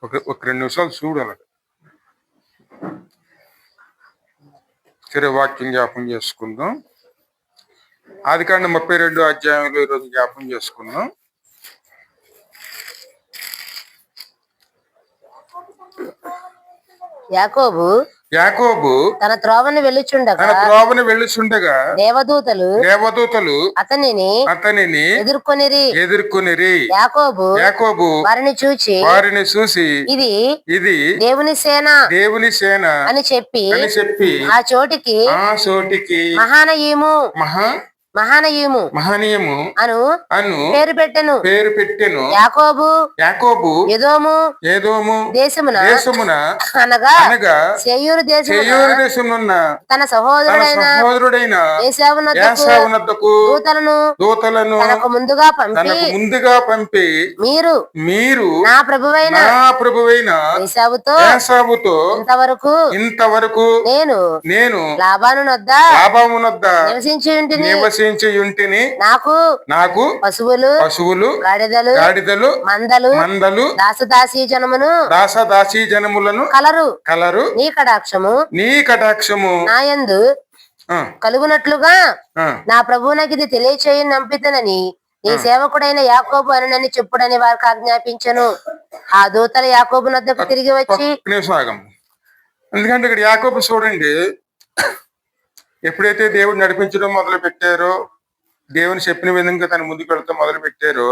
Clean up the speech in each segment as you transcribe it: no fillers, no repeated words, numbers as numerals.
ఒక 2 నిమిషాలు చూడు అలా. సరే, వాక్యం జ్ఞాపం చేసుకుందాం. ఆదికాండం 32 అధ్యాయంలో ఈరోజు జ్ఞాపం చేసుకుందాం. యాకోబు తన త్రోవను వెళ్ళుచుండగా దేవదూతలు అతనిని ఎదుర్కొనిరి. యాకోబు వారిని చూచి ఇది దేవుని సేన అని చెప్పి ఆ చోటికి మహానయీము అను పేరు పెట్టెను. యాకోబు ఎదోము దేశమున అనగా సేయీరు దేశమున తన సహోదరుడైన ఏశావునొద్దకు దూతలను తనకు ముందుగా పంపి మీరు నా ప్రభువైన ఏశావుతో ఇంతవరకు నేను లాబానునొద్ద నివసించి ఉంటిని. నాకు పశువులు గాడిదలు మందలు దాసదాసీ జనములను కలరు. నీ కటాక్షము నాయందు కలుగునట్లుగా నా ప్రభువునకి ఇది తెలియచేయి నంపితనని నీ సేవకుడైన యాకోబు అని చెప్పుడని వారికి ఆజ్ఞాపించను. ఆ దూతలు యాకోబు నద్దకు తిరిగి వచ్చి ఎందుకంటే ఇక్కడ యాకోబు చూడండి, ఎప్పుడైతే దేవుడు నడిపించడం మొదలు పెట్టారో, దేవుని చెప్పిన విధంగా తన ముందుకు వెళ్తాం మొదలు పెట్టారో,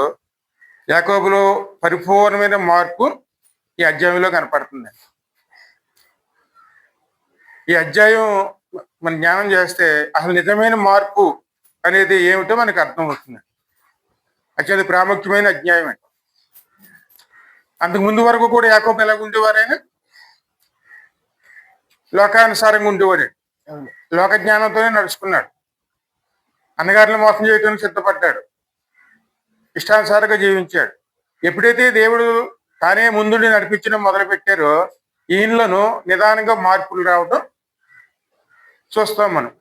యాకోబులో పరిపూర్ణమైన మార్పు ఈ అధ్యాయంలో కనపడుతుంది. ఈ అధ్యాయం మనం జ్ఞానం చేస్తే అసలు నిజమైన మార్పు అనేది ఏమిటో మనకు అర్థం అవుతుంది. అత్యంత ప్రాముఖ్యమైన అధ్యాయం అండి. అంతకు ముందు వరకు కూడా యాకోబు ఎలాగ ఉండేవారైనా లోకానుసారంగా ఉండేవాడు. లోక జ్ఞానంతోనే నడుచుకున్నాడు. అన్నగారిని మోసం చేయడానికి సిద్ధపడ్డాడు. ఇష్టానుసారంగా జీవించాడు. ఎప్పుడైతే దేవుడు తానే ముందుండి నడిపించడం మొదలు పెట్టారో ఈయనలోనూ నిదానంగా మార్పులు రావడం చూస్తాం మనం.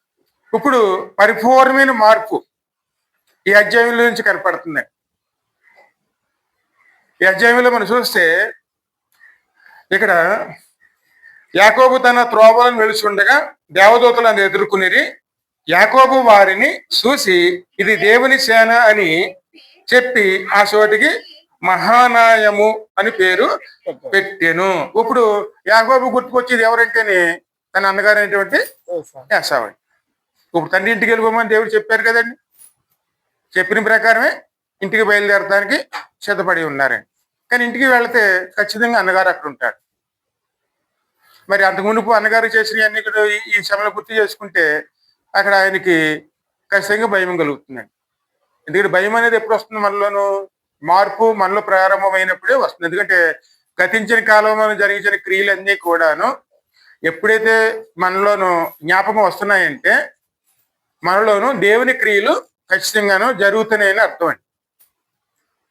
ఇప్పుడు పరిపూర్ణమైన మార్పు ఈ అధ్యాయంలో నుంచి కనపడుతుంది. ఈ అధ్యాయంలో మనం చూస్తే ఇక్కడ యాకోబు తన త్రోవలను వెలుచుండగా దేవదూతలను ఎదుర్కొనిరి. యాకోబు వారిని చూసి ఇది దేవుని సేన అని చెప్పి ఆ చోటికి మహానాయము అని పేరు పెట్టెను. ఇప్పుడు యాకోబు గుర్తుకొచ్చేది ఎవరంటేనే తన అన్నగారు అయినటువంటి ఏశావు. ఇప్పుడు తండ్రి ఇంటికి వెళ్ళిపోమని దేవుడు చెప్పారు కదండి. చెప్పిన ప్రకారమే ఇంటికి బయలుదేరడానికి సిద్ధపడి ఉన్నారండి. కానీ ఇంటికి వెళితే ఖచ్చితంగా అన్నగారు అక్కడ ఉంటాడు. మరి అంతకు మునుపు అన్నగారు చేసినవన్నీ కూడా ఈ సమయంలో గుర్తు చేసుకుంటే అక్కడ ఆయనకి ఖచ్చితంగా భయం కలుగుతుందండి. ఎందుకంటే భయం అనేది ఎప్పుడు వస్తుంది? మనలోనూ మార్పు మనలో ప్రారంభమైనప్పుడే వస్తుంది. ఎందుకంటే గతించిన కాలంలో జరిగించిన క్రియలన్నీ కూడాను ఎప్పుడైతే మనలోనూ జ్ఞాపకం వస్తున్నాయంటే మనలోనూ దేవుని క్రియలు ఖచ్చితంగాను జరుగుతున్నాయని అర్థం అండి.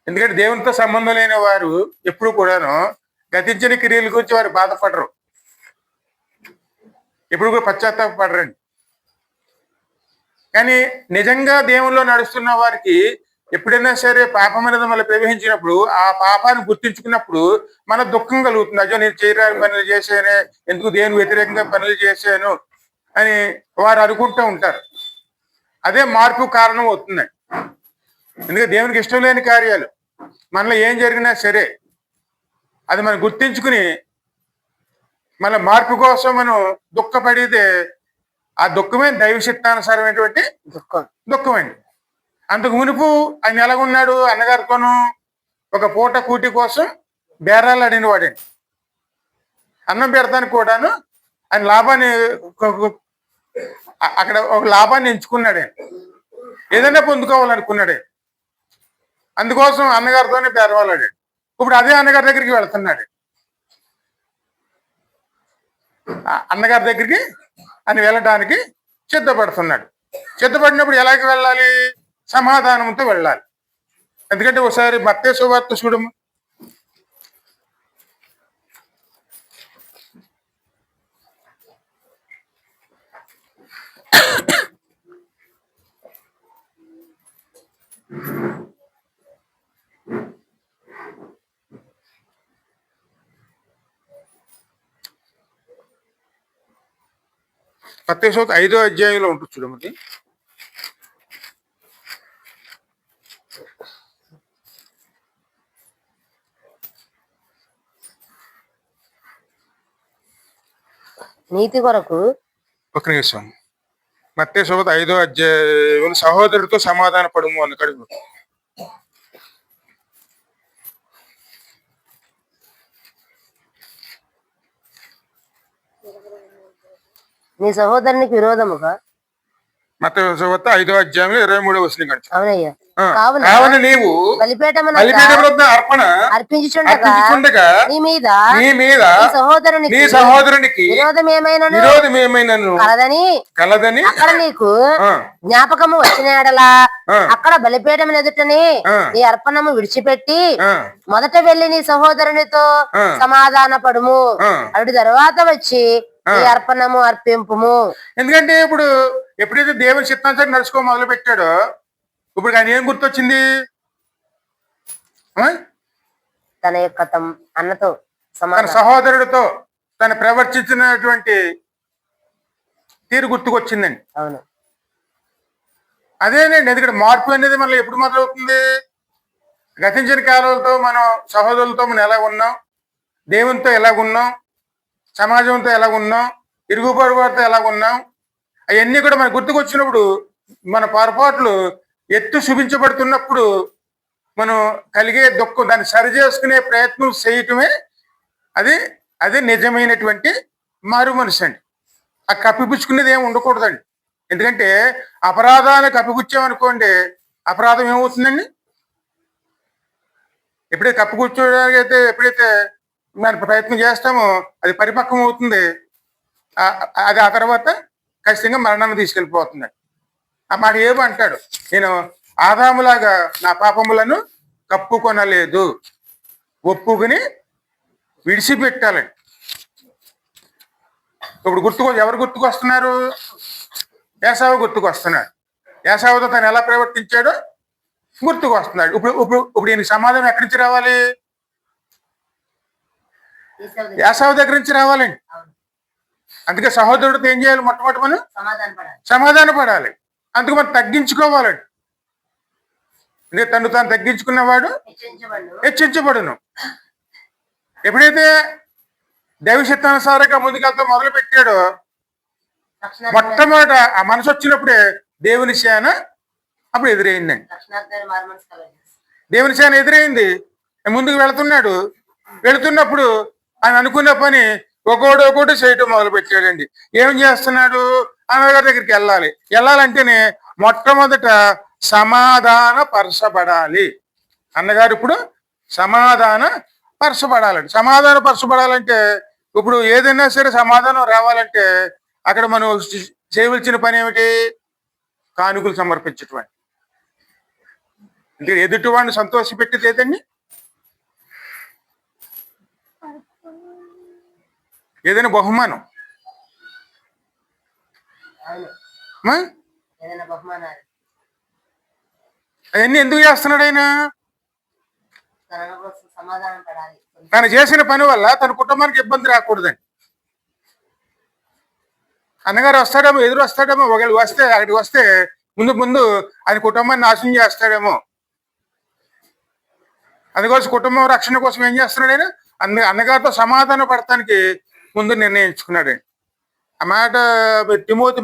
ఎందుకంటే దేవునితో సంబంధం లేని వారు ఎప్పుడు కూడాను గతించిన క్రియల గురించి వారు బాధపడరు, ఎప్పుడు కూడా పశ్చాత్తాపడరండి. కానీ నిజంగా దేవుల్లో నడుస్తున్న వారికి ఎప్పుడైనా సరే పాపం అనేది మళ్ళీ ప్రవహించినప్పుడు ఆ పాపాన్ని గుర్తించుకున్నప్పుడు మన దుఃఖం కలుగుతుంది. అయ్యో నేను చేయరాని పనులు చేశానే, ఎందుకు దేవుని వ్యతిరేకంగా పనులు చేశాను అని వారు అనుకుంటూ ఉంటారు. అదే మార్పు కారణం అవుతుంది. ఎందుకంటే దేవునికి ఇష్టం లేని కార్యాలు మనలో ఏం జరిగినా సరే అది మనం గుర్తించుకుని మన మార్పు కోసం మనం దుఃఖపడితే ఆ దుఃఖమే దైవశక్తానుసారమైనటువంటి దుఃఖం అండి. అంతకు మునుపు ఆయన ఎలాగున్నాడు? అన్నగారితోనూ ఒక పూట కూటి కోసం బేరాలు అడిగిన వాడండి. అన్నం పెడతానికి కూడాను ఆయన లాభాన్ని అక్కడ ఒక లాభాన్ని ఎంచుకున్నాడే, ఏదైనా పొందుకోవాలనుకున్నాడే. అందుకోసం అన్నగారితోనే బేరవాళ్ళాడు. ఇప్పుడు అదే అన్నగారి దగ్గరికి వెళ్తున్నాడు. అన్నగారి దగ్గరికి అని వెళ్ళడానికి సిద్ధపడుతున్నాడు. సిద్ధపడినప్పుడు ఎలాగ వెళ్ళాలి? సమాధానంతో వెళ్ళాలి. ఎందుకంటే ఒకసారి మత్తయి సువార్త చూడము. మత్తయి సువార్త 5వ అధ్యాయంలో ఉంటుంది చూడమది. నీతి కొరకు ఒక నిమిషం. మత్తయి సువార్త 5వ అధ్యాయం సహోదరుడితో సమాధాన పడుము అన్నకాడు. నీ సహోదరునికి విరోధముగా. మత్తయి సువార్త 5వ అధ్యాయంలో 23వ వచనం కండి. అవునయ్యా. కావున నీవు బలిపీఠమున అర్పణ అర్పించుచుండగా నీ మీద నీ సహోదరునికి విరోధమేమైనను కలదని అక్కడ నీకు జ్ఞాపకము వచ్చిన ఎడలా అక్కడ బలిపీఠం ఎదుటని నీ అర్పణము విడిచిపెట్టి మొదట వెళ్లి నీ సహోదరునితో సమాధాన పడుము, అటు తర్వాత వచ్చి నీ అర్పణము అర్పింపుము. ఎందుకంటే ఇప్పుడు ఎప్పుడైతే దేవుని చిత్తానుసారం నడుచుకో మొదలు పెట్టాడో ఇప్పుడు ఆయన ఏం గుర్తొచ్చింది? తన యొక్క అన్నతో తన సహోదరుడితో తను ప్రవర్తించినటువంటి తీరు గుర్తుకొచ్చిందండి. అవును, అదేనండి. ఎందుకంటే మార్పు అనేది మనలో ఎప్పుడు మొదలవుతుంది? గతించిన కాలంతో మనం సహోదరులతో మనం ఎలా ఉన్నాం, దేవునితో ఎలాగున్నాం, సమాజంతో ఎలాగున్నాం, ఇరుగు పొరుగుతో ఎలాగున్నాం, అవన్నీ కూడా మనకు గుర్తుకొచ్చినప్పుడు మన పొరపాట్లు ఎత్తు చూపించబడుతున్నప్పుడు మనం కలిగే దుఃఖం దాన్ని సరి చేసుకునే ప్రయత్నం చేయటమే అది నిజమైనటువంటి మారు మనసు అండి. ఆ కప్పిపుచ్చుకునేది ఏమి ఉండకూడదండి. ఎందుకంటే అపరాధాన్ని కప్పిపుచ్చామనుకోండి, అపరాధం ఏమవుతుందండి? ఎప్పుడైతే కప్పిపుచ్చడానికి అయితే ఎప్పుడైతే మనం ప్రయత్నం చేస్తామో అది పరిపక్వం అవుతుంది. అది ఆ తర్వాత ఖచ్చితంగా మరణాన్ని తీసుకెళ్ళిపోతుందండి. ఆ మాట ఏమంటాడు? నేను ఆదాములాగా నా పాపములను కప్పుకొనలేదు, ఒప్పుకుని విడిచిపెట్టాలండి. ఇప్పుడు ఎవరు గుర్తుకొస్తున్నారు? ఏసావు గుర్తుకొస్తున్నాడు. ఏసావుతో తను ఎలా ప్రవర్తించాడో గుర్తుకొస్తున్నాడు. ఇప్పుడు ఈయనకి సమాధానం ఎక్కడి నుంచి రావాలి? ఏసావు దగ్గర నుంచి రావాలండి. అందుకే సహోదరుడితో ఏం చేయాలి? మొట్టమొదటి మనం సమాధాన పడాలి. అందుకు మనం తగ్గించుకోవాలండి. అంటే తను తాను తగ్గించుకున్నవాడు హెచ్చించబడును. ఎప్పుడైతే దైవశక్తానుసారంగా ముందుకెళ్తా మొదలు పెట్టాడో మొట్టమొదట ఆ మనసు వచ్చినప్పుడే దేవుని సేన అప్పుడు ఎదురైందండి. దేవుని సేన ఎదురైంది. ముందుకు వెళుతున్నప్పుడు ఆయన అనుకున్న పని ఒక్కోటి చేయటం మొదలు పెట్టాడండి. ఏం చేస్తున్నాడు? అన్నగారి దగ్గరికి వెళ్ళాలంటేనే మొట్టమొదట సమాధాన పరచబడాలి. అన్నగారు ఇప్పుడు సమాధాన పరచబడాలంటే ఇప్పుడు ఏదైనా సరే సమాధానం రావాలంటే అక్కడ మనం చేయవలసిన పని ఏమిటి? కానుకలు సమర్పించటం. అంటే ఎదుటివాడిని సంతోషపెట్టేది ఏదండి? ఏదైనా బహుమానం. అవన్నీ ఎందుకు చేస్తున్నాడు ఆయన? తను చేసిన పని వల్ల తన కుటుంబానికి ఇబ్బంది రాకూడదండి. అన్నగారు వస్తాడేమో, ఎదురు వస్తాడేమో, ఒకళ్ళు అక్కడికి వస్తే ముందు ఆయన కుటుంబాన్ని నాశనం చేస్తాడేమో. అందుకోసం కుటుంబం రక్షణ కోసం ఏం చేస్తున్నాడు ఆయన? అన్నగారితో సమాధాన పడటానికి ముందు నిర్ణయించుకున్నాడండి. ఆ మాట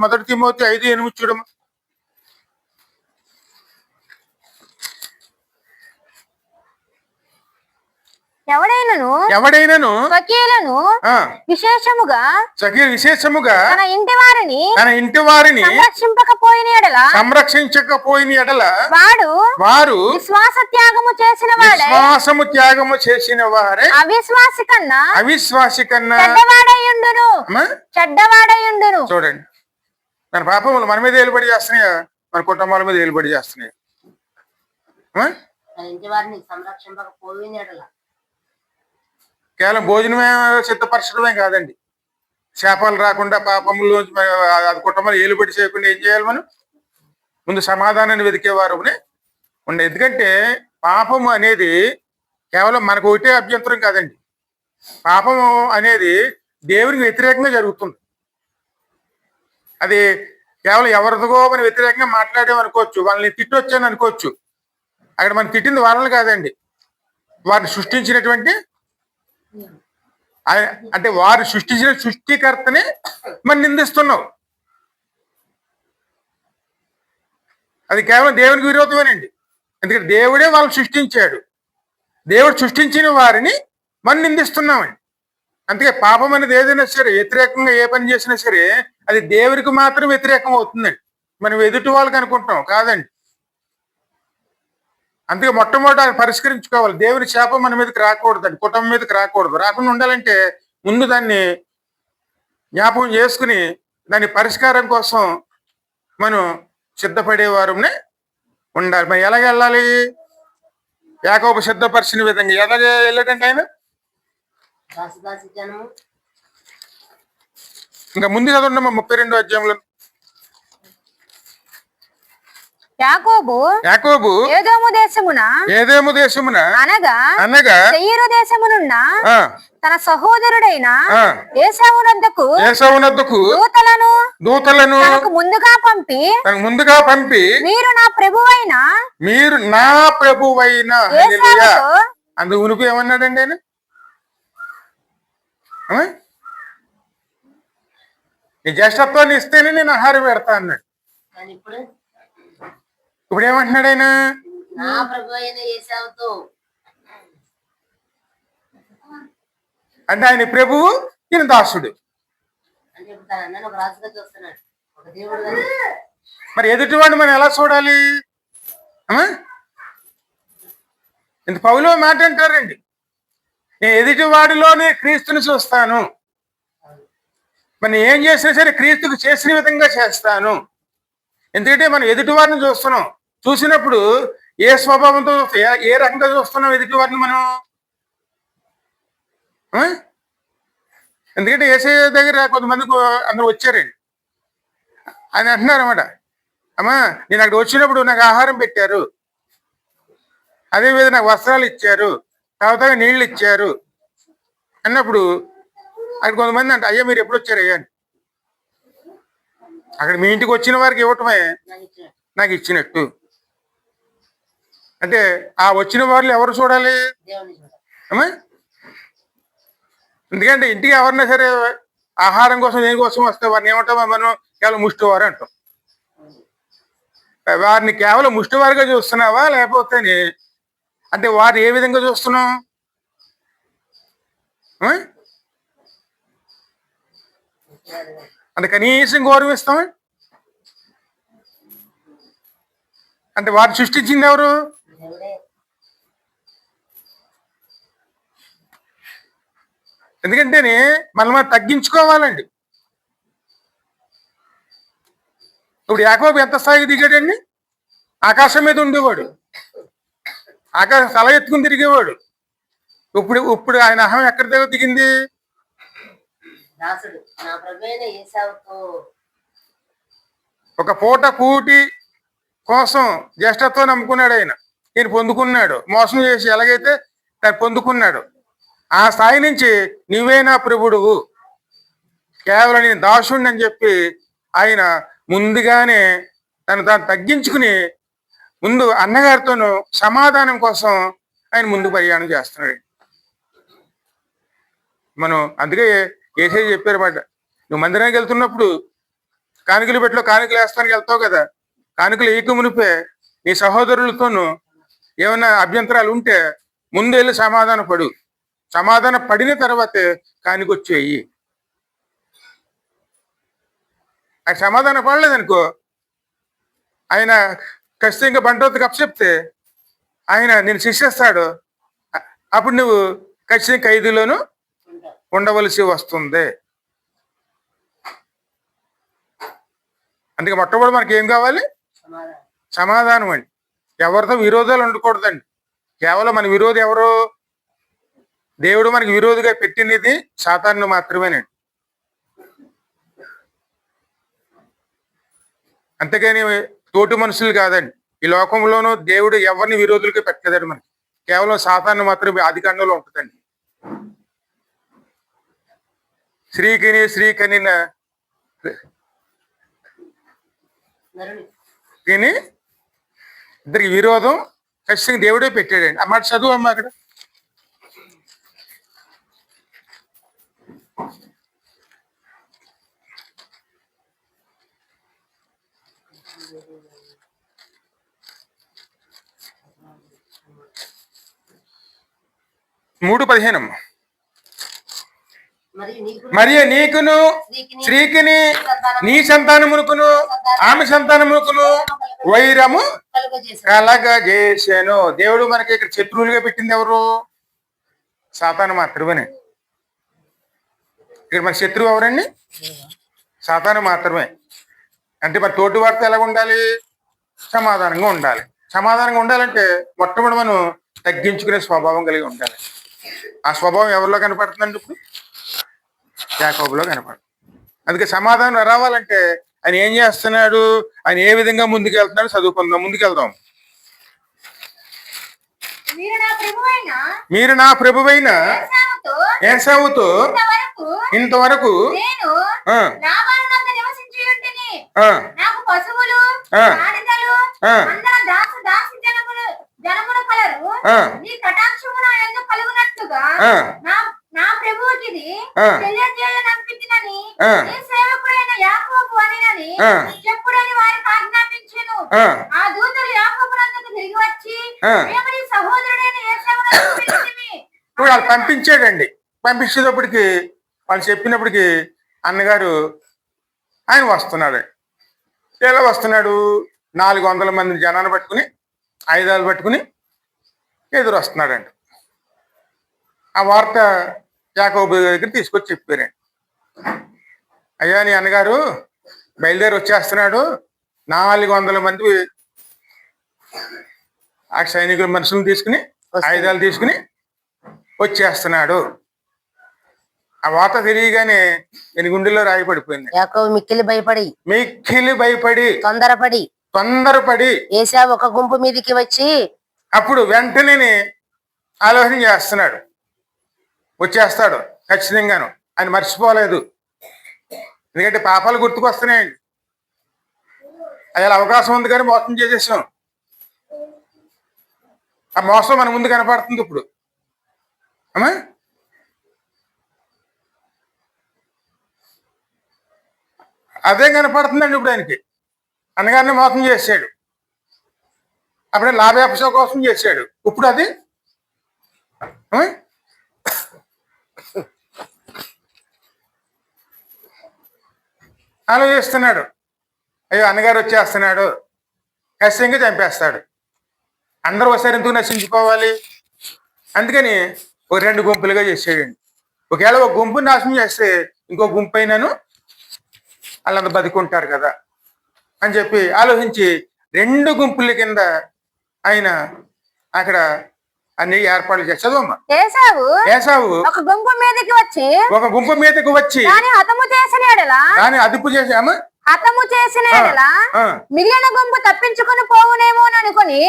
మొదటి తిమోతి 5:8 చూడము. ఎవడైనను విశేషముగా తన ఇంటి వారిని సంరక్షించకపోయిన ఎడల వారు విశ్వాసము త్యాగము చేసిన వారే అవిశ్వాసి కన్నా చెడ్డవాడయుండును. చూడండి, మన పాపములు మన మీద ఏలుబడి చేస్తున్నాయా, మన కుటుంబాల మీద ఏలుబడి చేస్తున్నాయా? కేవలం భోజనమే సిద్ధపరచడమే కాదండి, శాపాలు రాకుండా పాపములు కుటుంబాలు ఏలుబడి చేయకుండా ఏం చేయాలి? మనం ముందు సమాధానాన్ని వెతికేవారు ఉండే. ఎందుకంటే పాపము అనేది కేవలం మనకు ఒకటే అభ్యంతరం కాదండి. పాపము అనేది దేవునికి వ్యతిరేకంగా జరుగుతుంది. అది కేవలం ఎవరిదిగో మనం వ్యతిరేకంగా మాట్లాడాం అనుకోవచ్చు, వాళ్ళని తిట్టొచ్చాను అనుకోవచ్చు. అక్కడ మనం తిట్టింది వాళ్ళని కాదండి, వారిని సృష్టించినటువంటి అంటే వారు సృష్టించిన సృష్టికర్తని మనం నిందిస్తున్నావు. అది కేవలం దేవునికి విరోధమేనండి. ఎందుకంటే దేవుడే వాళ్ళని సృష్టించాడు. దేవుడు సృష్టించిన వారిని మనం నిందిస్తున్నామండి. అందుకే పాపం అనేది ఏదైనా సరే, వ్యతిరేకంగా ఏ పని చేసినా సరే అది దేవునికి మాత్రం వ్యతిరేకం అవుతుందండి. మనం ఎదుటి వాళ్ళకి అనుకుంటాం, కాదండి. అందుకే మొట్టమొదటి ఆయన పరిష్కరించుకోవాలి. దేవుని శాపం మన మీదకి రాకూడదండి, కుటుంబం మీదకి రాకూడదు. రాకుండా ఉండాలంటే ముందు దాన్ని జ్ఞాపకం చేసుకుని దాని పరిష్కారం కోసం మనం సిద్ధపడేవారునే ఉండాలి. మరి ఎలాగ వెళ్ళాలి? యాకోబు సిద్ధపరిచిన విధంగా ఎలాగ వెళ్ళాడంటే ఆయన ఇంకా ముందు చదవండి 32వ అధ్యాయంలో. యాకోబు ఏదోము దేశమున అనగా శేయీరు దేశమునున్న తన సహోదరుడైన ఏశావునద్దకు దూతలను తనకు ముందుగా పంపి మీరు నా ప్రభువైన అందుకు ఉనుపు ఏమన్నాడండి ఆయన? నీ జ్యేష్ఠత్వాన్ని ఇస్తేనే నేను ఆహారం పెడతా అన్నాడు. ఇప్పుడు ఏమంటున్నాడు ఆయన? అంటే ఆయన ప్రభువు, ఈయన దాసుడు. మరి ఎదుటివాడిని మనం ఎలా చూడాలి? ఇంత పౌలు మాట అంటారండి, నేను ఎదుటివాడిలోనే క్రీస్తుని చూస్తాను. మరి ఏం చేసినా సరే క్రీస్తుకు చేసిన విధంగా చేస్తాను. ఎందుకంటే మనం ఎదుటివారిని చూస్తున్నాం. చూసినప్పుడు ఏ స్వభావంతో, ఏ రకంగా చూస్తున్నాం ఎదుటివారిని మనం? ఎందుకంటే యేసయ్య దగ్గర కొంతమంది అందరూ వచ్చారండి. ఆయన అంటున్నారు అన్నమాట, అమ్మా నేను అక్కడ వచ్చినప్పుడు నాకు ఆహారం పెట్టారు, అదేవిధంగా నాకు వస్త్రాలు ఇచ్చారు, తర్వాత నీళ్ళు ఇచ్చారు అన్నప్పుడు అక్కడ కొంతమంది అంటే, అయ్యా మీరు ఎప్పుడు వచ్చారు అయ్యా అని. అక్కడ మీ ఇంటికి వచ్చిన వారికి ఇవ్వటమే నాకు ఇచ్చినట్టు. అంటే ఆ వచ్చిన వాళ్ళు ఎవరు చూడాలి? అమ్మా ఎందుకంటే ఇంటికి ఎవరన్నా సరే ఆహారం కోసం దేనికోసం వస్తే వారిని ఏమంటాం మనం? కేవలం ముష్టివారు అంటాం. వారిని కేవలం ముష్టివారిగా చూస్తున్నావా, లేకపోతే అంటే వారు ఏ విధంగా చూస్తున్నాం? అంటే కనీసం గౌరవిస్తామా? అంటే వారు సృష్టించింది ఎవరు? ఎందుకంటే మనం తగ్గించుకోవాలండి. ఇప్పుడు యాకోబు ఎంత స్థాయికి దిగాడండి? ఆకాశం మీద ఉండేవాడు, ఆకాశం తల ఎత్తుకుని తిరిగేవాడు. ఇప్పుడు ఆయన అహం ఎక్కడి దగ్గర దిగింది? ఒక పూట కూటి కోసం జ్యేష్ఠత్వం నమ్ముకున్నాడు ఆయన. ఈయన పొందుకున్నాడు, మోసం చేసి ఎలాగైతే దాన్ని పొందుకున్నాడు. ఆ స్థాయి నుంచి నువ్వే నా ప్రభుడువు, కేవలం నేను దాసుడిని అని చెప్పి ఆయన ముందుగానే తాను తగ్గించుకుని ముందు అన్నగారితోనూ సమాధానం కోసం ఆయన ముందు ప్రయాణం చేస్తున్నాడు. మనం అందుకే ఏసే చెప్పారు మాట, నువ్వు మందిరానికి వెళ్తున్నప్పుడు కానుకలు పెట్టలో కానుకలు వేస్తానికి వెళ్తావు కదా, కానుకలు వేయక మునిపే నీ సహోదరులతోనూ ఏమైనా అభ్యంతరాలు ఉంటే ముందు వెళ్ళి సమాధాన పడిన తర్వాతే కానుకొచ్చేయి. ఆయన సమాధానం పడలేదనుకో, ఆయన ఖచ్చితంగా బంటోతుకి అప్పచెప్తే ఆయన నేను శిక్షిస్తాడు. అప్పుడు నువ్వు ఖచ్చితంగా ఖైదీలోనూ ఉండవలసి వస్తుంది. అందుకే మొట్టమొదటి మనకి ఏం కావాలి? సమాధానం అండి. ఎవరితో విరోధాలు ఉండకూడదండి. కేవలం మన విరోధి ఎవరు? దేవుడు మనకి విరోధిగా పెట్టినది సాతాను మాత్రమేనండి. అంతేగాని తోటి మనుషులు కాదండి. ఈ లోకంలోనూ దేవుడు ఎవరిని విరోధులకి పెట్టలేదండి. మనకి కేవలం సాతాను మాత్రమే ఆదికాండంలో ఉంటుందండి. స్త్రీకనిన కానీ ఇద్దరికి విరోధం ఖచ్చితంగా దేవుడే పెట్టాడండి. ఆ మాట చదువు అమ్మా అక్కడ. మూడు 15 అమ్మా. మరియు నీకును స్త్రీకిని నీ సంతానమునకును ఆమె సంతానమునకును వైరము కలగజేసాను. దేవుడు మనకి ఇక్కడ శత్రువులుగా పెట్టింది ఎవరు? సాతాను మాత్రమే. ఇక్కడ మన శత్రువు ఎవరండి? సాతాను మాత్రమే. అంటే మరి తోటి వారితో ఎలా ఉండాలి? సమాధానంగా ఉండాలి. సమాధానంగా ఉండాలంటే మొట్టమొదటి మనం తగ్గించుకునే స్వభావం కలిగి ఉండాలి. ఆ స్వభావం ఎవరిలో కనపడుతుందండి? ఇప్పుడు యాకోబులో కనపడుతుంది. అందుకే సమాధానం రావాలంటే ఆయన ఏం చేస్తున్నాడు, ఆయన ఏ విధంగా ముందుకెళ్తున్నాడు చదువుకుందాం. ముందుకెళ్దాం. మీరు నా ప్రభువైన ఏశావుతో ఇంతవరకు నా ప్రభువుకి తెలియజేయనంపించినని నీ సేవకుడైన యాకోబు అనినని చెప్పుడని వారికి ఆజ్ఞాపించెను. ఆ దూతలు యాకోబునందుకు తిరిగి వచ్చి మేము నీ సహోదరుడైన ఏశావును పిలిచితిమి. వాళ్ళు పంపించాడండి. పంపించేటప్పటికి వాళ్ళు చెప్పినప్పటికి అన్నగారు ఆయన వస్తున్నాడు. ఎలా వస్తున్నాడు? 400 మంది జనాన్ని పట్టుకుని ఆయుధాలు పట్టుకుని ఎదురు వస్తున్నాడండి. ఆ వార్త యాకోబు దగ్గర తీసుకొచ్చి చెప్పారండి. అయ్యా నీ అన్నగారు బయలుదేరి వచ్చేస్తున్నాడు, 400 మంది ఆ సైనికుల మనుషులను తీసుకుని ఆయుధాలు తీసుకుని వచ్చేస్తున్నాడు. ఆ వార్త తెలియగానే నేను గుండెల్లో రాయి పడిపోయింది. యాకోబు మిక్కిలి భయపడి తొందరపడి ఏశావు ఒక గుంపు మీదకి వచ్చి అప్పుడు వెంటనే ఆలోచన చేస్తున్నాడు. వచ్చేస్తాడు ఖచ్చితంగాను. ఆయన మర్చిపోలేదు. ఎందుకంటే పాపాలు గుర్తుకొస్తున్నాయండి. అయ్యా అవకాశం ఉంది కానీ మోసం చేసేసాం. ఆ మోసం మన ముందు కనపడుతుంది ఇప్పుడు. అమ్మా అదే కనపడుతుందండి ఇప్పుడు ఆయనకి. అన్నగారిని మోసం చేశాడు. అప్పుడే లాభాపేక్ష కోసం చేశాడు. ఇప్పుడు అది ఆలోచిస్తున్నాడు. అయ్యో అన్నగారు వచ్చేస్తున్నాడు, ఖచ్చితంగా చంపేస్తాడు. అందరూ ఒకసారి ఎందుకు నశించుకోవాలి? అందుకని ఒక 2 గుంపులుగా చేసేయండి. ఒకవేళ ఒక గుంపు నాశనం చేస్తే ఇంకో గుంపు అయినాను వాళ్ళందరూ బతుకుంటారు కదా అని చెప్పి ఆలోచించి 2 గుంపుల కింద ఆయన అక్కడ అన్ని ఏర్పాట్లు చేస్తాడు. ఏశావు ఒక గుంపు మీదకి వచ్చి దాన్ని అదుపు చేసాము. హతము చేసిన మిగిలిన గుంపు తప్పించుకుని పోవునేమోననుకుని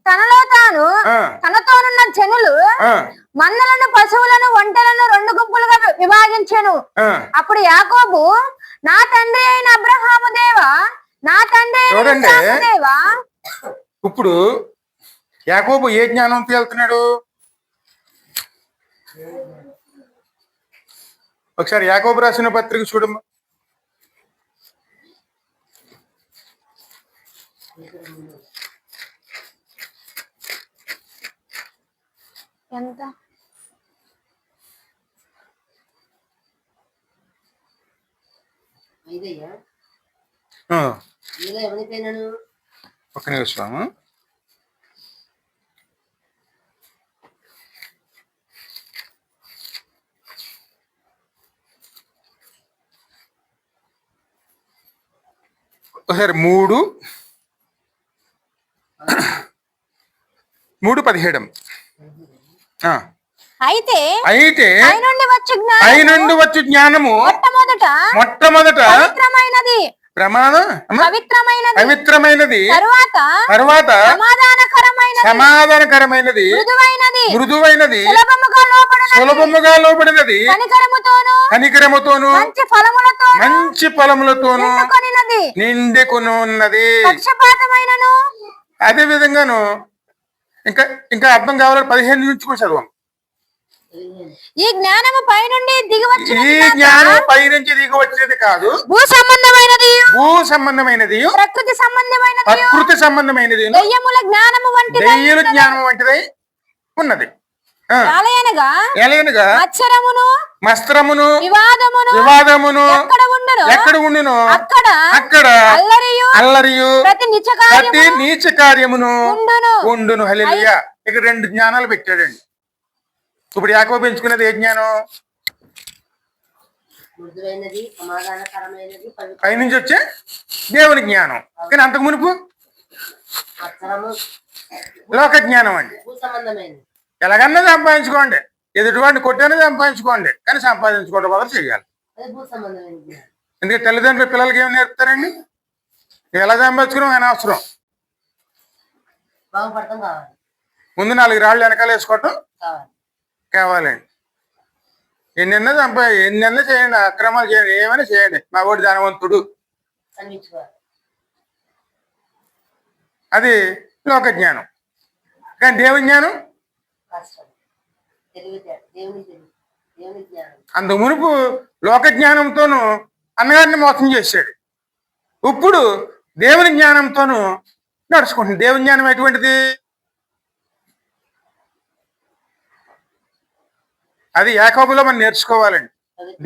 తనతోనున్న జనులు మందలను పశువులను ఒంటెలను 2 గుంపులుగా విభాగించెను. అప్పుడు యాకోబు నా తండ్రి అయిన అబ్రహాము దేవా, నా తండ్రి అయిన దేవా. ఇప్పుడు యాకోబు ఏ జ్ఞానంతో వెళ్తున్నాడు? ఒకసారి యాకోబు రాసిన పత్రిక చూడమ్మా. ఎంత? ఒక నిమిషం. ఒకసారి 3:17. అయితే నుండి వచ్చు జ్ఞానము మొట్టమొదట పవిత్రమైనది, తరువాత సమాధానకరమైనది, మృదువైనది, సులభముగా లోబడినది, కనికరముతోను మంచి ఫలములతోను నిండుకుని ఉన్నది. పక్షపాతమైనను. అదే విధంగాను ఇంకా ఇంకా అర్థం కావాలని 15 నుంచి కూడా చదవం. ఈ జ్ఞానము పైనుండి దిగి ఈ జ్ఞానం పైనుంచి దిగి వచ్చేది కాదు, భూ సంబంధమైనది, భూ సంబంధమైనది, ప్రకృతి సంబంధమైనది, ప్రకృతి సంబంధమైనది, దెయ్యముల జ్ఞానము వంటిది, దెయ్యుల జ్ఞానం వంటిదై ఉన్నది. ఎలయనగా మత్సరమును, మస్త్రమును, వివాదమును ఎక్కడ ఉండును అక్కడ అల్లరియు ప్రతి నీచ కార్యమును ఉండును. హల్లెలూయా. ఇక్కడ 2 జ్ఞానాలు పెట్టాడండి. ఇప్పుడు యాకోబు ఎంచుకున్నది ఏ జ్ఞానం? పైనుంచి వచ్చే దేవుని జ్ఞానం. కానీ అంతకు మునుపు లోక జ్ఞానం అండి. ఎలాగన్నా సంపాదించుకోండి, ఎదుటివాడిని కొట్టనే సంపాదించుకోండి, కానీ సంపాదించుకోవడం వల్ల చేయాలి. ఎందుకంటే తల్లిదండ్రులు పిల్లలకి ఏమి నేర్పుతారండి? ఎలా సంపాదించుకోవడం అనవసరం, ముందు 4 రాళ్ళు వెనకాల వేసుకోవటం కావాలండి. ఎన్నెన్నో చేయండి, అక్రమాలు చేయండి, ఏమైనా చేయండి, మా వాడు ధనవంతుడు, అది లోక జ్ఞానం. కానీ దేవుని జ్ఞానం అందు మునుపు లోక జ్ఞానంతోనూ అన్నగారిని మోసం చేశాడు. ఇప్పుడు దేవుని జ్ఞానంతోనూ నడుచుకుంటుంది. దేవుని జ్ఞానం ఎటువంటిది? అది యాకోబులో మనం నేర్చుకోవాలండి.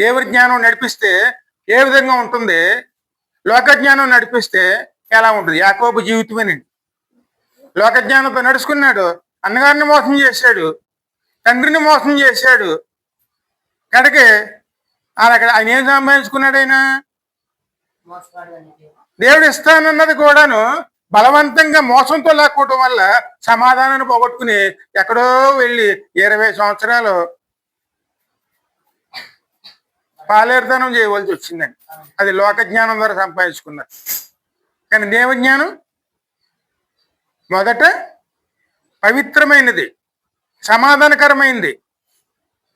దేవుని జ్ఞానం నడిపిస్తే ఏ విధంగా ఉంటుంది, లోక జ్ఞానం నడిపిస్తే ఎలా ఉంటుంది. యాకోబు జీవితమేనండి. లోక జ్ఞానంతో నడుచుకున్నాడు, అన్నగారిని మోసం చేశాడు, తండ్రిని మోసం చేశాడు. కనుక ఆయన ఏం సంపాదించుకున్నాడు? ఆయన దేవుడు ఇస్తానన్నది కూడాను బలవంతంగా మోసంతో లాక్కోవటం వల్ల సమాధానాన్ని పోగొట్టుకుని ఎక్కడో వెళ్ళి 20 సంవత్సరాలు పాలేరుతనం చేయవలసి వచ్చిందండి. అది లోక జ్ఞానం ద్వారా సంపాదించుకున్నారు. కానీ దేవ జ్ఞానం మొదట పవిత్రమైనది, సమాధానకరమైనది.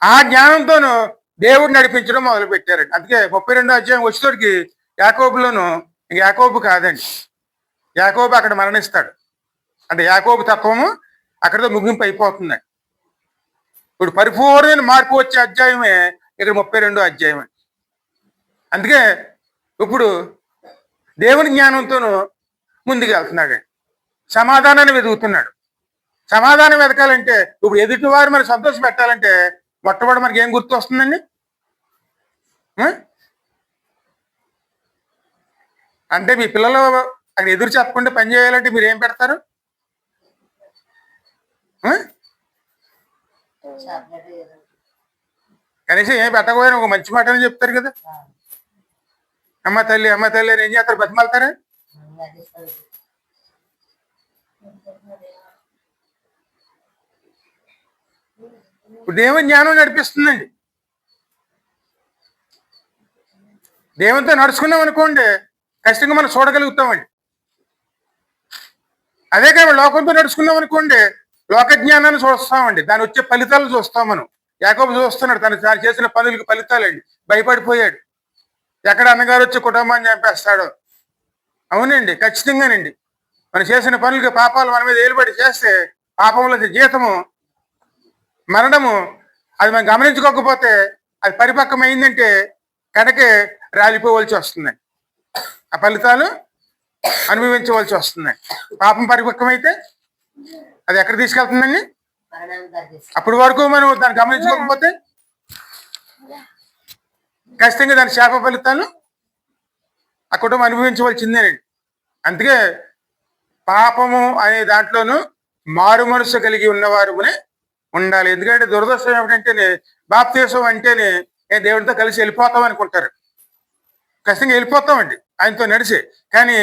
ఆ జ్ఞానంతోనూ దేవుడు నడిపించడం మొదలు పెట్టారండి. అందుకే 32వ అధ్యాయం వచ్చేసరికి యాకోబులోను యాకోబు కాదండి, యాకోబు అక్కడ మరణిస్తాడు. అంటే యాకోబు తత్వము అక్కడితో ముగింపు అయిపోతుందండి. ఇప్పుడు పరిపూర్ణమైన మార్పు వచ్చే అధ్యాయమే ఇక్కడ 32వ అధ్యాయం అండి. అందుకే ఇప్పుడు దేవుని జ్ఞానంతోనూ ముందుకు వెళ్తున్నాడండి. సమాధానాన్ని వెతుకుతున్నాడు. సమాధానం వెతకాలంటే ఇప్పుడు ఎదుటివారు మరి సంతోష పెట్టాలంటే మొట్టమొదటి మనకి ఏం గుర్తు వస్తుందండి? అంటే మీ పిల్లలు అక్కడ ఎదురు చెప్పకుండా పని చేయాలంటే మీరు ఏం పెడతారు? కనీసం ఏం పెట్టకపోయినా ఒక మంచి మాట అని చెప్తారు కదా. అమ్మ తల్లి అని ఏం చేస్తారు? బతిమాలతారా? ఇప్పుడు దేవుని జ్ఞానం నడిపిస్తుందండి. దేవునితో నడుచుకున్నాం అనుకోండి, ఖచ్చితంగా మనం చూడగలుగుతామండి. అదే కానీ లోకంతో నడుచుకున్నాం అనుకోండి, లోక జ్ఞానాన్ని చూస్తామండి, దాని వచ్చే ఫలితాలు చూస్తాం. మనం యాకోబు చూస్తున్నాడు, తను చేసిన పనులకు ఫలితాలండి. భయపడిపోయాడు, ఎక్కడ అన్నగారు వచ్చి కుటుంబాన్ని చంపేస్తాడో. అవునండి, ఖచ్చితంగానండి. మనం చేసిన పనులకి పాపాలు మన మీద ఏలుబడి చేస్తే పాపంలో జీతము మరణము. అది మనం గమనించుకోకపోతే అది పరిపక్వమైందంటే కనుకే రాలిపోవలసి వస్తుందండి. ఆ ఫలితాలు అనుభవించవలసి వస్తుందండి. పాపం పరిపక్వమైతే అది ఎక్కడ తీసుకెళ్తుందండి? అప్పటి వరకు మనం దాన్ని గమనించుకోకపోతే ఖచ్చితంగా దాని శాప ఫలితాలు ఆ కుటుంబం అనుభవించవలసిందేనండి. అందుకే పాపము అనే దాంట్లోనూ మారు మనసు కలిగి ఉన్నవారునే ఉండాలి. ఎందుకంటే దురదృష్టం ఏమిటంటేనే బాప్తీసం అంటేనే దేవుడితో కలిసి వెళ్ళిపోతాం అనుకుంటారు. ఖచ్చితంగా వెళ్ళిపోతామండి ఆయనతో నడిచి. కానీ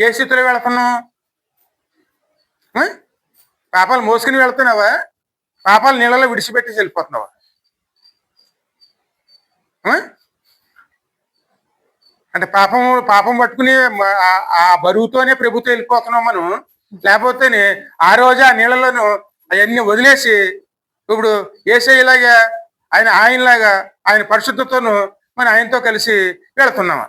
ఏ స్థితిలో వెళుతున్నాం? పాపాలు మోసుకుని వెళ్తున్నావా? పాపాలు నీళ్ళలో విడిచిపెట్టేసి వెళ్ళిపోతున్నావా? అంటే పాపం పట్టుకుని ఆ బరువుతోనే ప్రభుత్వం వెళ్ళిపోతున్నాం మనం. లేకపోతేనే ఆ రోజు ఆ నీళ్ళలోనూ అవన్నీ వదిలేసి ఇప్పుడు యేసయ్యలాగా ఆయనలాగా ఆయన పరిశుద్ధతోనూ మనం ఆయనతో కలిసి వెళుతున్నామా?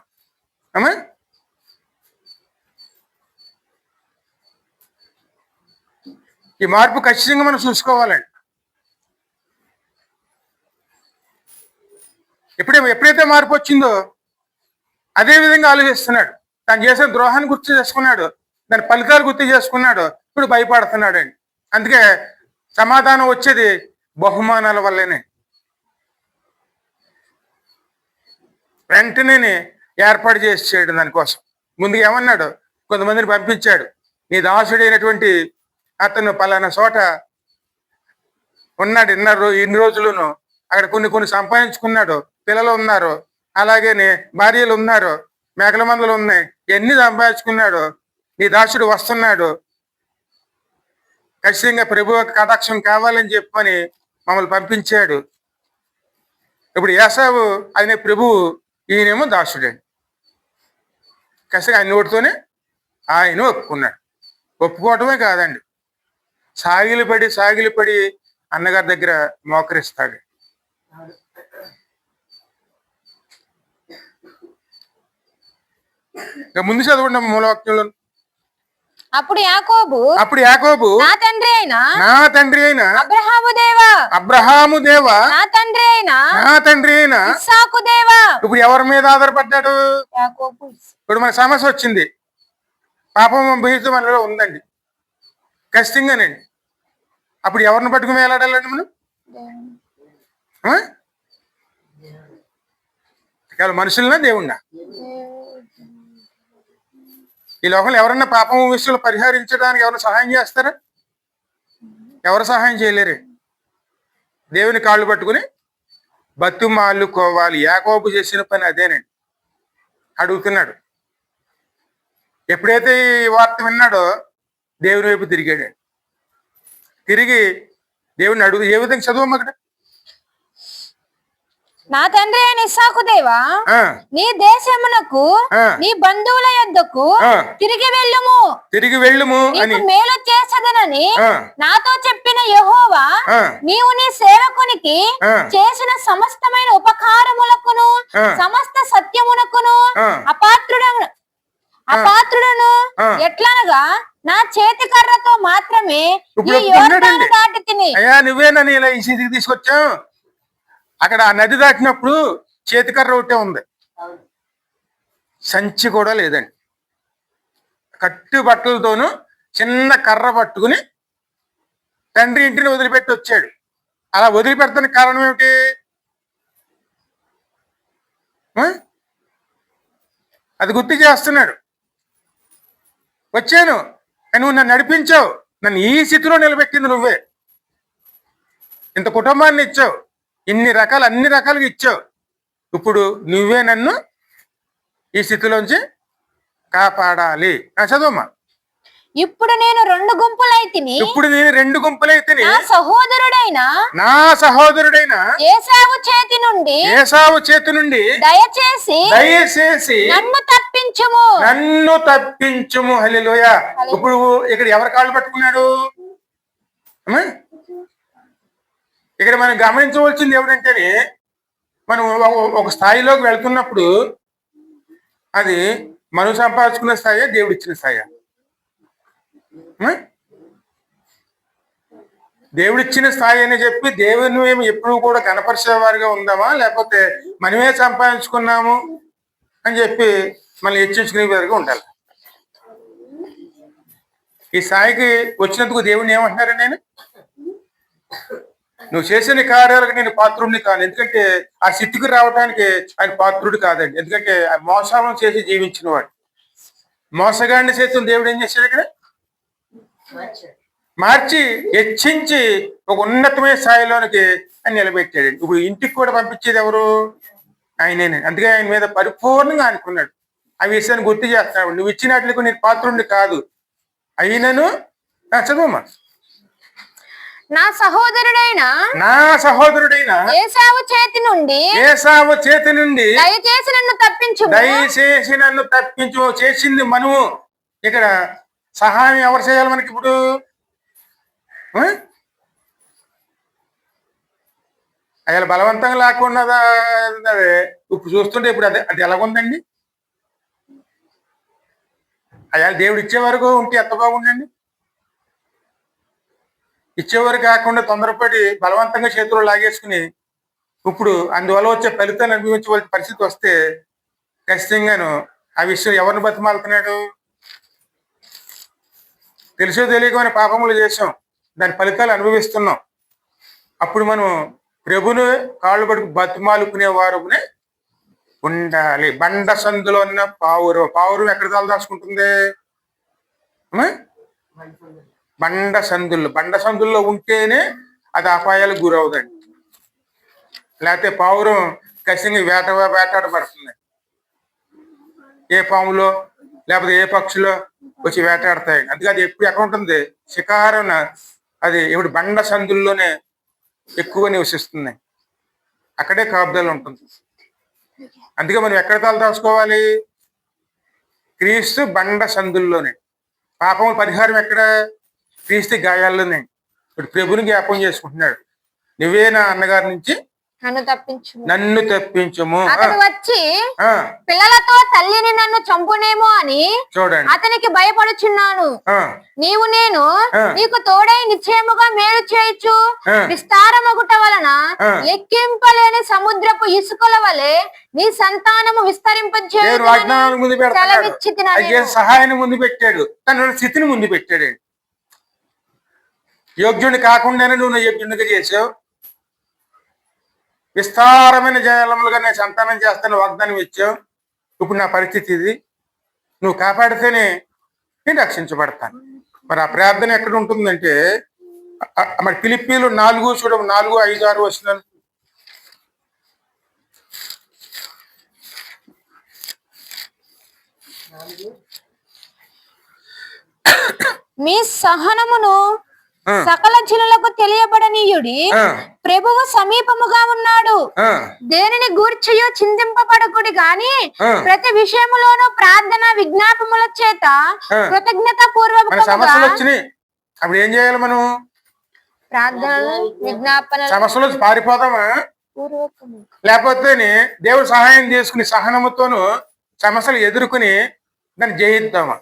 ఈ మార్పు ఖచ్చితంగా మనం చూసుకోవాలండి. ఎప్పుడైతే మార్పు వచ్చిందో అదే విధంగా ఆలోచిస్తున్నాడు. తను చేసిన ద్రోహాన్ని గుర్తు చేసుకున్నాడు, దాని ఫలితాలు గుర్తు చేసుకున్నాడు. ఇప్పుడు భయపడుతున్నాడండి. అందుకే సమాధానం వచ్చేది బహుమానాల వల్లేనే. వెంటనే ఏర్పాటు చేసి చేయడం దానికోసం. ముందుగా ఏమన్నాడు, కొంతమందిని పంపించాడు. నీ దాసుడైనటువంటి అతను పలానా చోట ఉన్నాడు, ఇన్ని రోజులును అక్కడ కొన్ని సంపాదించుకున్నాడు, పిల్లలు ఉన్నారు, అలాగే భార్యలు ఉన్నారు, మేకల మందలు ఉన్నాయి, ఎన్ని సంపాదించుకున్నాడు, నీ దాసుడు వస్తున్నాడు, ఖచ్చితంగా ప్రభు కటాక్షం కావాలని చెప్పని మమ్మల్ని పంపించాడు. ఇప్పుడు ఏసావు ఆయన ప్రభువు, ఈయనేమో దాసుడండి. ఖచ్చితంగా ఆయన నోటితోనే ఆయన ఒప్పుకున్నాడు. ఒప్పుకోవటమే కాదండి, సాగిలిపడి అన్నగారి దగ్గర మోకరిస్తాడు. ఇక ముందు చదవండి మూలవాక్యంలో. అప్పుడు యాకోబు నా తండ్రి అయిన అబ్రహాము దేవా నా తండ్రి అయిన ఇస్సాకు దేవా. ఇప్పుడు ఎవరి మీద ఆధారపడ్డాడు? యాకోబు. ఇప్పుడు మన సమస్య వచ్చింది, పాపం భీతం మనలో ఉందండి ఖచ్చితంగానండి. అప్పుడు ఎవరిని పట్టుకుని వేలాడాలండి మనం? మనుషులనా దేవుణ్ణా? ఈ లోకంలో ఎవరన్నా పాపం విషయంలో పరిహరించడానికి ఎవరైనా సహాయం చేస్తారా? ఎవరు సహాయం చేయలేరే. దేవుని కాళ్ళు పట్టుకుని బతుమాలుకోవాలి. యాకోబు చేసిన పని అదేనండి. అడుగుతున్నాడు. ఎప్పుడైతే ఈ వార్త విన్నాడో దేవుని వైపు తిరిగాడు. తిరిగి దేవుని అడుగు. ఏ విధంగా చదువు అక్కడ? నా తండ్రి అయిన ఇస్సాకు దేవా, నీ దేశమునకు నీ బంధువుల యొద్దకు తిరిగి వెళ్ళుము అని మేలు చేసదనని నాతో చెప్పిన యెహోవా నీవు నీ సేవకునికి చేసిన సమస్తమైన ఉపకారములకును సమస్త సత్యమునకును అపాత్రుడను ఎట్లనగా నా చేతి కర్రతో మాత్రమే ఈ యోర్దాను దాటి తిని. అయ్యా నువ్వేనని ఇలా ఈ స్థితికి తీసుకొచ్చావు. అక్కడ ఆ నది దాటినప్పుడు చేతికర్ర ఒకటే ఉంది, సంచి కూడా లేదండి. కట్టు బట్టలతోనూ చిన్న కర్ర పట్టుకుని తండ్రి ఇంటిని వదిలిపెట్టి వచ్చాడు. అలా వదిలిపెడతానికి కారణం ఏమిటి? అది గుర్తు చేస్తున్నాడు. వచ్చాను, నువ్వు నన్ను నడిపించావు, నన్ను ఈ స్థితిలో నిలబెట్టింది నువ్వే. ఇంత కుటుంబాన్ని ఇచ్చావు, అన్ని రకాలుగా ఇచ్చావు. ఇప్పుడు నువ్వే నన్ను ఈ స్థితిలోంచి కాపాడాలి. చదువమ్మా. ఇప్పుడు నేను రెండు గుంపులైతిని నా సహోదరుడైన ఏసావు చేతి నుండి దయచేసి నన్ను తప్పించుము. హల్లెలూయా. ఇప్పుడు ఇక్కడ ఎవరి కాళ్ళు పట్టుకున్నాడు? ఇక్కడ మనం గమనించవలసింది ఏమిటంటే, మనం ఒక స్థాయిలోకి వెళ్తున్నప్పుడు అది మనం సంపాదించుకున్న స్థాయి, దేవుడిచ్చిన స్థాయి. దేవుడిచ్చిన స్థాయి అని చెప్పి దేవుని మేము ఎప్పుడు కూడా కనపరిచేవారిగా ఉందామా, లేకపోతే మనమే సంపాదించుకున్నాము అని చెప్పి మనం హెచ్చించుకునే వారిగా ఉండాలి. ఈ స్థాయికి వచ్చినందుకు దేవుడిని ఏమంటున్నారండి? నేను నువ్వు చేసిన కార్యాలకు నేను పాత్రుడిని కాను. ఎందుకంటే ఆ స్థితికి రావడానికి ఆయన పాత్రుడు కాదండి. ఎందుకంటే మోసాలను చేసి జీవించిన వాడు. మోసగాడిని చేతులు దేవుడు ఏం చేశాడు? ఇక్కడ మార్చి హెచ్చించి ఒక ఉన్నతమైన స్థాయిలోనికి ఆయన నిలబెట్టాడు. ఇప్పుడు ఇంటికి కూడా పంపించేది ఎవరు? ఆయనేనండి. అందుకే ఆయన మీద పరిపూర్ణంగా అనుకున్నాడు. ఆ విషయాన్ని గుర్తు చేస్తున్నాడు. నువ్వు ఇచ్చినట్లకు నేను పాత్రుడిని కాదు అయినను. చదువమ్మా. నా సహోదరుడైన ఏసావు చేతి నుండి దయచేసి నన్ను తప్పించు. చేసింది మనము. ఇక్కడ సహాయం ఎవరు చేయాలి మనకి? ఇప్పుడు అయ్యాల బలవంతంగా లేకుండా ఇప్పుడు చూస్తుంటే ఇప్పుడు అది ఎలాగుందండి? అయ్యాల దేవుడు ఇచ్చే వరకు ఉంటే ఎంత బాగుండండి. ఇచ్చేవారు కాకుండా తొందరపడి బలవంతంగా చేతులు లాగేసుకుని ఇప్పుడు అందువల్ల వచ్చే ఫలితాన్ని అనుభవించవలసిన పరిస్థితి వస్తే ఖచ్చితంగాను ఆ విషయం ఎవరిని బతిమాలుతున్నాడు? తెలుసో తెలియకమైన పాపములు చేసాం, దాని ఫలితాలు అనుభవిస్తున్నాం. అప్పుడు మనం ప్రభుని కాళ్ళు పట్టుకు బతిమాలుకునే వారునే ఉండాలి. బండ సందులో ఉన్న పావురం ఎక్కడ తలదాచుకుంటుంది? బండ సందుల్లో ఉంటేనే అది అపాయాలకు గురవుదండి. లేకపోతే పావురం ఖచ్చితంగా వేటాడబడుతుంది. ఏ పాములో లేకపోతే ఏ పక్షులో వచ్చి వేటాడతాయి. అందుకే అది ఎప్పుడు ఎక్కడ ఉంటుంది? శిఖారణ అది ఇప్పుడు బండ సందుల్లోనే ఎక్కువ నివసిస్తుంది, అక్కడే కాపుదల ఉంటుంది. అందుకే మనం ఎక్కడ తలదాచుకోవాలి? క్రీస్తు బండ సందుల్లోనే. పాపం పరిహారం ఎక్కడ? క్రీస్తు గాయాల్లోనే. ఇప్పుడు ప్రభుని జ్ఞాపకం చేసుకుంటున్నాడు, నువ్వే నా అన్నగారి నుంచి నన్ను తప్పించుము. అతడు వచ్చి పిల్లలతో తల్లిని నన్ను చంపునేమో అని చూడండి అతనికి భయపడుచున్నాను. నేను నీకు తోడై నిశ్చయముగా మేలు చేయొచ్చు. విస్తారమగుట వలన లెక్కింపలేని సముద్రపు ఇసుకల వలె నీ సంతానము సహాయాన్ని ముందు పెట్టాడు, తన స్థితిని ముందు పెట్టాడు. యోగ్యుని కాకుండానే నువ్వు యోగ్యునిగా చేసావు. విస్తారమైన జలములుగా నేను సంతానం చేస్తాను వాగ్దానం ఇచ్చావు. ఇప్పుడు నా పరిస్థితి ఇది, నువ్వు కాపాడితేనే నేను రక్షించబడతాను. మరి ఆ ప్రార్థన ఎక్కడ ఉంటుందంటే మరి ఫిలిప్పీలు 4 చూడము 4, 5, 6 వచనాలు. మీ సహనమును సకల జనులకు తెలియబడనీయుడి. ప్రభువు సమీపముగా ఉన్నాడు. దేనిని గూర్చియో చింతింపబడకుడి గాని ప్రతి విషయములోనూ ప్రార్థన విజ్ఞాపముల చేత కృతజ్ఞత పూర్వకంగా సమస్యలు వచ్చినాయి. అప్పుడు ఏం చేయాలి? మనం ప్రార్థన విజ్ఞాపన సమస్యలు పారిపోదామా? లేకపోతే దేవుడు సహాయం చేసుకుని సహనముతోను సమస్యలు ఎదుర్కొని దాన్ని జయిద్దామా?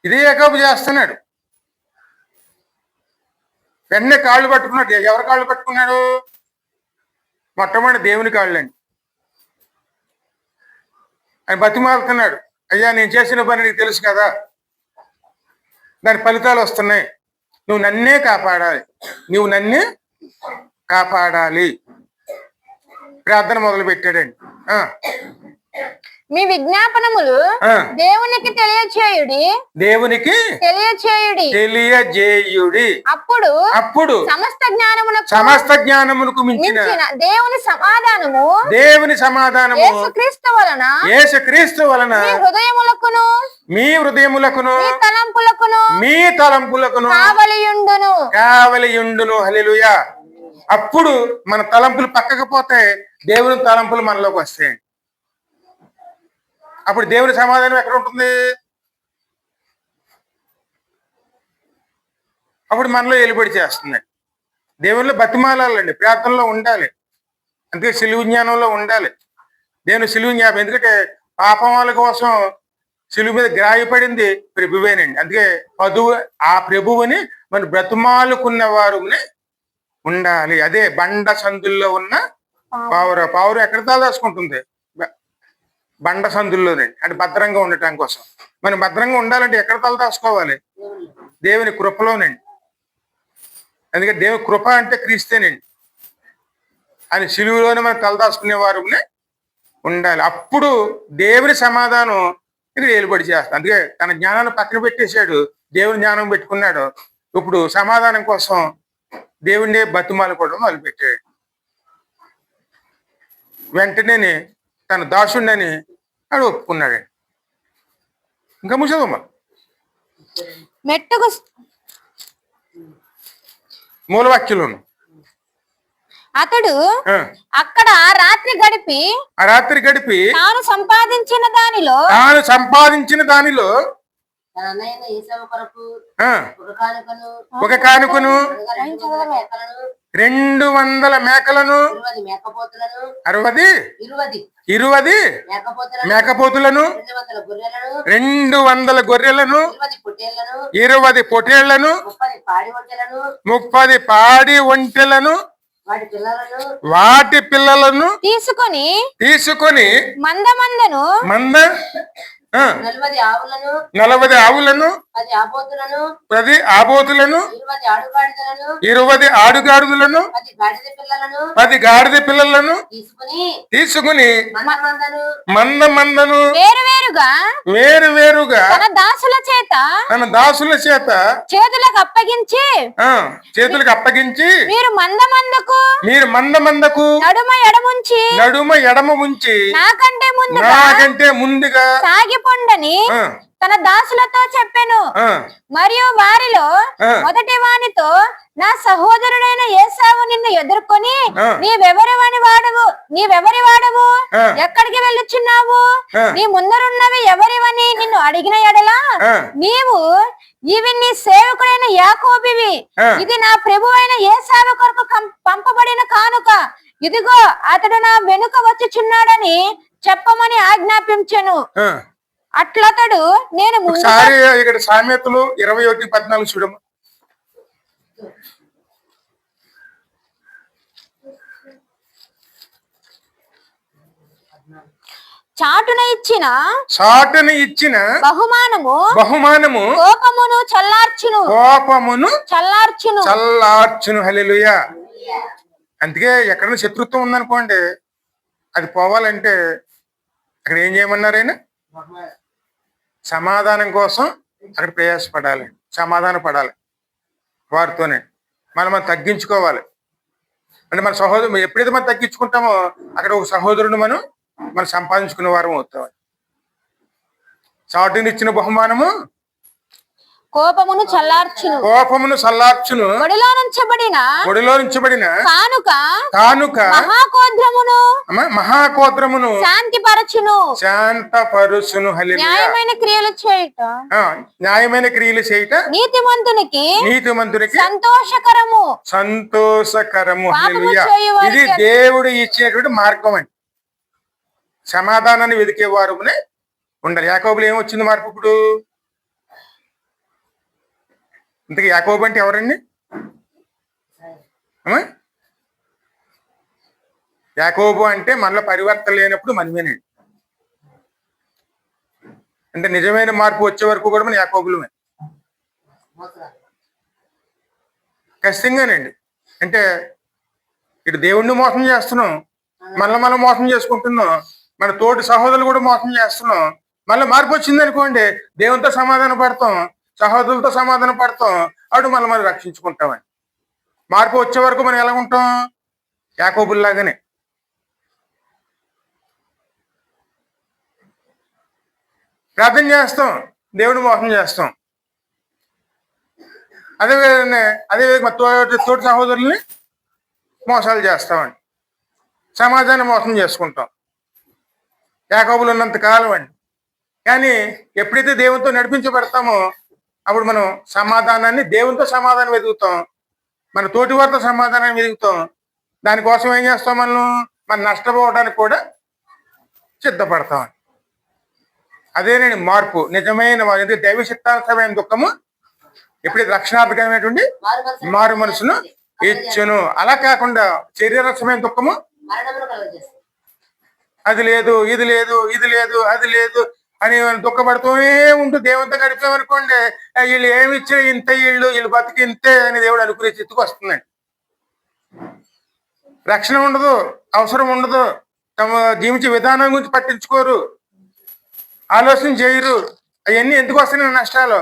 ఇదే యాకోబు చేస్తున్నాడు. వెంటనే కాళ్ళు పట్టుకున్నాడు. ఎవరి కాళ్ళు పట్టుకున్నాడు? మొట్టమొదటి దేవుని కాళ్ళండి. ఆయన బతిమాలుతున్నాడు, అయ్యా నేను చేసిన పని నీకు తెలుసు కదా, దాని ఫలితాలు వస్తున్నాయి, నువ్వు నన్నే కాపాడాలి, నువ్వు నన్నే కాపాడాలి. ప్రార్థన మొదలు పెట్టాడండి. మీ విజ్ఞాపనములు దేవునికి తెలియచేయుడి. దేవునికి తెలియజేయుడి. అప్పుడు సమస్త జ్ఞానమునకు మించిన దేవుని సమాధానము యేసుక్రీస్తు వలన మీ హృదయములకును మీ తలంపులకును కావలియుండును. హల్లెలూయా. అప్పుడు మన తలంపులు పక్కకు పోతే దేవుని తలంపులు మనలోకి వస్తాయి. అప్పుడు దేవుని సమాధానం ఎక్కడ ఉంటుంది? అప్పుడు మనలో ఎలుబడి చేస్తుంది. దేవునిలో బతిమాలాలండి, ప్రార్థనలో ఉండాలి, అందుకే సిలువు జ్ఞానంలో ఉండాలి. దేవుని సిలువు జ్ఞాపం. ఎందుకంటే పాపముల కోసం సిలువు మీద గ్రాయపడింది ప్రభువేనండి. అందుకే ఆ ప్రభువుని మన బ్రతిమాలుకున్న వారునే ఉండాలి. అదే బండ సందుల్లో ఉన్న పావురం ఎక్కడ దాచుకుంటుంది? బండ సందుల్లోనండి. అంటే భద్రంగా ఉండటం కోసం. మనం భద్రంగా ఉండాలంటే ఎక్కడ తలదాచుకోవాలి? దేవుని కృపలోనండి. అందుకే దేవుని కృప అంటే క్రీస్తేనండి. ఆయన సిలువులోనే మనం తలదాచుకునే వారునే ఉండాలి. అప్పుడు దేవుని సమాధానం ఇక్కడ ఏలుబడి చేస్తాం. అందుకే తన జ్ఞానాన్ని పక్కన పెట్టేశాడు, దేవుని జ్ఞానం పెట్టుకున్నాడు. ఇప్పుడు సమాధానం కోసం దేవుణ్ణి బతిమాలు కూడా మొదలుపెట్టాడు. వెంటనే తన దాసుండని ఆడు ఒప్పుకున్నాడు. ఇంకా ముసదమ్మా మెట్టుకు మూలవాక్యంలోను అతడు అక్కడ రాత్రి గడిపి తాను సంపాదించిన దానిలో ఒక కానుకను 200 మేకలను 60 20 మేకపోతులను 200 గొర్రెలను 20 పొటేళ్లను 30 పాడి ఒంటెలను వాటి పిల్లలను తీసుకొని మంద 40 ఆవులను 10 ఆబోతులను 20 ఆడుగాడులను 10 గాడిద పిల్లలను తీసుకుని మందను వేరువేరుగా తన దాసుల చేత చేతులకు అప్పగించి మీరు మందకు నడుమ ఎడమ ఉంచి నాకంటే ముందుగా సాగిపోండని తన దాసులతో చెప్పెను. మరియు వారిలో మొదటి వానితో, నా సహోదరుడైన ఏసావు నిన్ను ఎదుర్కొని నీవెవరి వాడవు ఎక్కడికి వెళ్ళుచున్నావు, నీ ముందరున్నవి ఎవరివని నిన్ను అడిగిన ఎడలా నీవు ఇవి నీ సేవకుడైన యాకోబివి, ఇది నా ప్రభువైన ఏసావు కొరకు పంపబడిన కానుక, ఇదిగో అతడు నా వెనుక వచ్చుచున్నాడని చెప్పమని ఆజ్ఞాపించెను. అట్లతడు నేను ఇక్కడ సామెతలు 21:14 చూడము. చాటున ఇచ్చిన బహుమానము కోపమును చల్లార్చును. హల్లెలూయా. అందుకే ఎక్కడైనా శత్రుత్వం ఉందనుకోండి, అది పోవాలంటే అక్కడ ఏం చేయమన్నారు ఆయన? సమాధానం కోసం అక్కడ ప్రయాసపడాలి, సమాధాన పడాలి వారితోనే. మనం తగ్గించుకోవాలి. అంటే మన సహోదరు ఎప్పుడైతే మనం తగ్గించుకుంటామో అక్కడ ఒక సహోదరుడు మనం సంపాదించుకునే వారం అవుతాం. చాటునిచ్చిన బహుమానము కోపమును చల్లార్చును. ఒడిలో నుంచబడిన కానుక మహాకోద్రమును శాంతపరచును. న్యాయమైన క్రియలు చేయుట నీతిమంతునికి సంతోషకరము. ఇది దేవుడు ఇచ్చేటువంటి మార్గం అండి. సమాధానాన్ని వెతికే వారునే ఉండాలి. యాకోబులో ఏమొచ్చింది మార్పు? ఇప్పుడు ఇంతకీ యాకోబు అంటే ఎవరండి? యాకోబు అంటే మనలో పరివర్తన లేనప్పుడు మనమేనండి. అంటే నిజమైన మార్పు వచ్చే వరకు కూడా మన యాకోబులమే ఖచ్చితంగానండి. అంటే ఇటు దేవుణ్ణి మోసం చేస్తున్నాం, మనం మోసం చేసుకుంటున్నాం, మన తోటి సహోదరులు కూడా మోసం చేస్తున్నాం. మళ్ళీ మార్పు వచ్చింది అనుకోండి, దేవునితో సమాధాన పడతాం, సహోదరులతో సమాధాన పడతాం, అటు మనం రక్షించుకుంటామని. మార్పు వచ్చే వరకు మనం ఎలా ఉంటాం? యాకోబుల్లాగానే. ప్రార్థన చేస్తాం, దేవుడు మోసం చేస్తాం. అదేవిధంగా తోటి సహోదరుల్ని మోసాలు చేస్తామండి, సమాజాన్ని మోసం చేసుకుంటాం. యాకోబులు ఉన్నంత కాలం అండి. కానీ ఎప్పుడైతే దేవునితో నడిపించబడతామో అప్పుడు మనం సమాధానాన్ని, దేవునితో సమాధానం వెతుకుతాం, మన తోటి వారితో సమాధానం వెతుకుతాం. దానికోసం ఏం చేస్తాం? మనం నష్టపోవడానికి కూడా సిద్ధపడతాం. అదేనండి మార్పు, నిజమైన దైవ చిత్తానుసరమైన దుఃఖము ఎప్పుడైతే రక్షణార్థకమైనటువంటి మారు మనసును ఇచ్చును. అలా కాకుండా శరీరమైన దుఃఖము, అది లేదు, ఇది లేదు, అది లేదు అని దుఃఖపడుతూనే ఉంటూ దేవునితో గడిపామనుకోండి, వీళ్ళు ఏమి ఇచ్చారు ఇంత, వీళ్ళు బతికి ఇంతే అని దేవుడు అనుకునే చిత్తుకు వస్తుందండి. రక్షణ ఉండదు, అవసరం ఉండదు, తమ జీవించే విధానం గురించి పట్టించుకోరు, ఆలోచన చేయరు. అవన్నీ ఎందుకు వస్తున్నాయి నష్టాలు?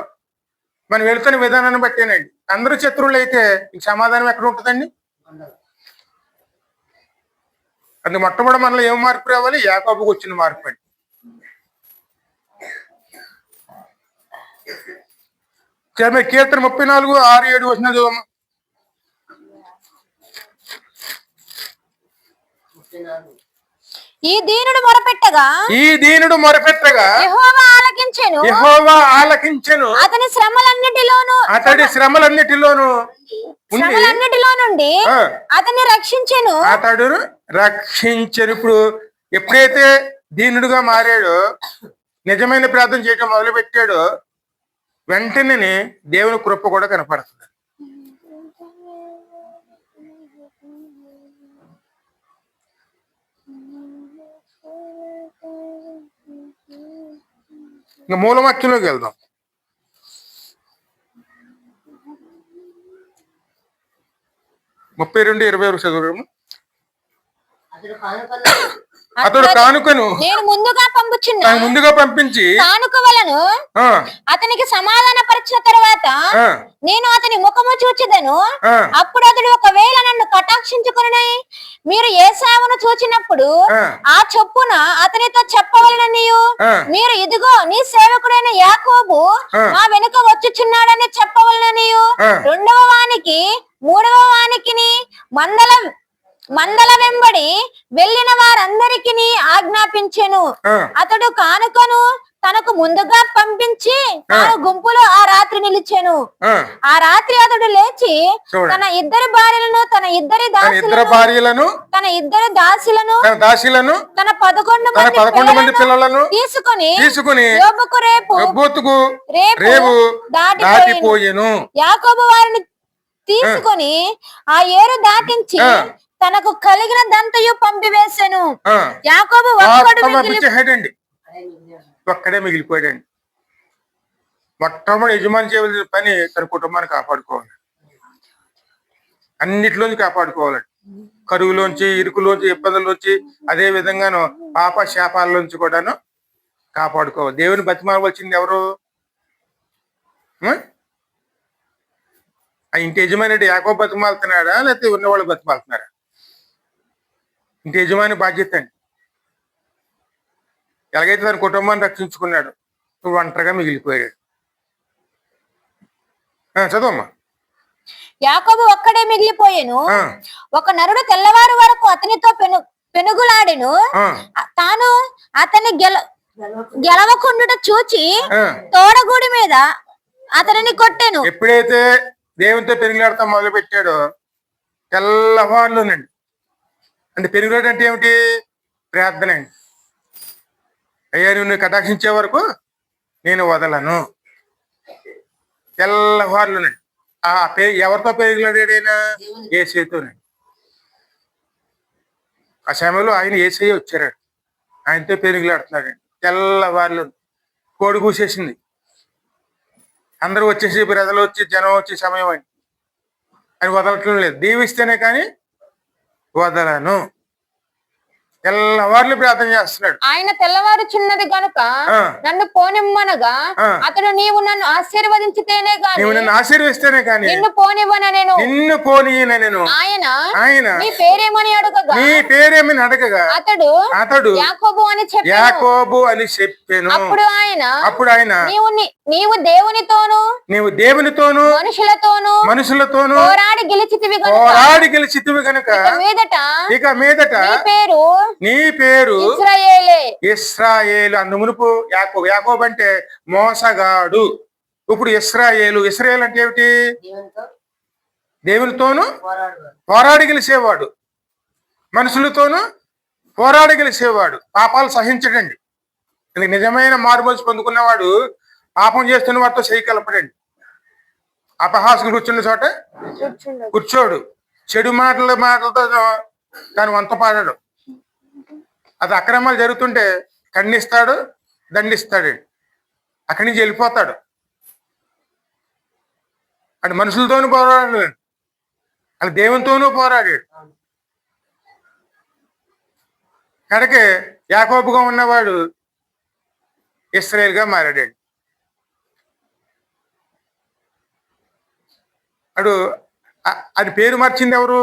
మనం వెళుతున్న విధానాన్ని బట్టేనండి. అందరూ శత్రువులు అయితే ఇంక సమాధానం ఎక్కడ ఉంటుందండి? అది మొట్టమొదటి మనలో ఏం మార్పు రావాలి? యాకోబుకు వచ్చిన మార్పు అండి. కీర్తన 34:6-7 వచ్చిన చదువమ్మా. ఈ దీనుడు మొరపెట్టగా యెహోవా ఆలకించెను. అతడి శ్రమలన్నిటిలోను నుండి అతన్ని రక్షించెను. రక్షించెను. ఇప్పుడు ఎప్పుడైతే దీనుడుగా మారాడో, నిజమైన ప్రార్థన చేయడం మొదలు పెట్టాడో, వెంటనే దేవుని కృప కూడా కనపడుతుంది. ఇంకా మూలవాక్యంలోకి వెళ్దాం. ముప్పై 22:20 చదువు. అతడు కానుకను నేను ముందుగా ముందుగా పంపించి కానుక వలను అతనికి సమాధాన పరిచిన తర్వాత నేను అతని ముఖము చూచెదను. అప్పుడు అతడు ఒకవేళ నన్ను కటాక్షించుకుని మీరు ఏశావును చూచినప్పుడు ఆ చొప్పున అతనితో చెప్పవలననియు, మీరు ఇదిగో నీ సేవకుడైన యాకోబు మా వెనుక వచ్చుచున్నాడని చెప్పవలననియు, రెండవ వానికి మూడవ వానికి మందల వెంబడి వెళ్ళిన వారందరికి ఆజ్ఞాపించెను. అతడు కానుకను తనకు ముందుగా పంపించి గుంపులో ఆ రాత్రి నిలిచెను. ఆ రాత్రి అతడు లేచి తన ఇద్దరు భార్యలను, తన ఇద్దరు దాసులను, తన 11 మంది పిల్లలను తీసుకుని రేపు దాటిపోయెను. యాకోబు వారిని తీసుకుని ఆ ఏరు దాటించి తనకు కలిగిన దంతయు పంపివేశాను. యాకోబు ఒక్కడే మిగిలిపోయాడండి. మొట్టమొదటి యజమాని చేయవలసిన పని తన కుటుంబాన్ని కాపాడుకోవాలి, అన్నిటిలోంచి కాపాడుకోవాలండి. కరువులోంచి, ఇరుకులోంచి, ఇబ్బందుల్లోంచి, అదే విధంగాను పాప శాపాలలోంచి కూడాను కాపాడుకోవాలి. దేవుని బతిమాలవలసింది ఎవరు? ఆ ఇంటి యజమాని యాకోబు బతిమాలుతున్నాడా, లేకపోతే ఉన్నవాళ్ళు బతిమాలుతున్నారా? ఇంటి యజమాని బాధ్యత అండి. ఎలాగైతే తన కుటుంబాన్ని రక్షించుకున్నాడు, నువ్వు ఒంటరిగా మిగిలిపోయాడు. చదవమ్మా. యాకోబు ఒక్కడే మిగిలిపోయాను. ఒక నరుడు తెల్లవారు వరకు అతనితో పెనుగులాడెను. తాను అతని గెలవకుండుట చూచి తోడగూడి మీద అతనిని కొట్టెను. ఎప్పుడైతే దేవునితో పెనుగులాడతా మొదలు పెట్టాడో తెల్లవారులోనండి. అంటే పెనుగులాట అంటే ఏమిటి? ప్రార్థన అండి. అయ్యా నువ్వు కటాక్షించే వరకు నేను వదలను. తెల్లవారులోనండి. ఎవరితో పెనుగులాడాడైనా? యేసయ్యతోనండి. ఆ సమయంలో ఆయన యేసయ్య వచ్చాడు, ఆయనతో పెనుగులాడుతున్నాడండి. తెల్లవారులో కోడి కూసేసింది, అందరూ వచ్చేసి, ప్రజలు వచ్చి, జనం వచ్చే సమయం అండి. ఆయన వదలటం లేదు. దీవిస్తేనే కానీ వదలను. తెల్లవారులు ప్రార్థన చేస్తున్నాడు. ఆయన తెల్లవారుచున్నది గనుక నన్ను పోనిమ్మనగా అతడు నీవు నన్ను ఆశీర్వదించితేనే గాని, నీవు నన్ను ఆశీర్వదిస్తేనే కానీ నిన్ను పోనివ్వనెను. ఆయన నీ పేరేమని అడగగా అతడు యాకోబు అని చెప్పెను. అప్పుడు ఆయన నీవు దేవునితోను మనుషులతోను పోరాడి గెలిచితివి గనుక ఇక మీదట నీ పేరు ఇశ్రాయేలు. అందు మునుపు యాకోబు అంటే మోసగాడు, ఇప్పుడు ఇశ్రాయేలు. ఇశ్రాయేలు అంటే ఏమిటి? దేవునితోను పోరాడి గెలిచేవాడు, మనుషులతోనూ పోరాడి గెలిచేవాడు, పాపాలు సహించడండి. నిజమైన మారుమనసు పొందుకున్నవాడు పాపం చేస్తున్న వాటితో చేయగలపడండి. అపహాసులు కూర్చున్న చోట కూర్చోడు, చెడు మాటలతో దాని వంత పాడాడు. అది అక్రమాలు జరుగుతుంటే ఖండిస్తాడు, దండిస్తాడు, అక్కడి నుంచి వెళ్ళిపోతాడు. అంటే మనుషులతోనూ పోరాడాడు, అది దేవునితోనూ పోరాడాడు. కనుక యాకోబుగా ఉన్నవాడు ఇశ్రాయేలుగా మారాడు. అది పేరు మార్చింది ఎవరు?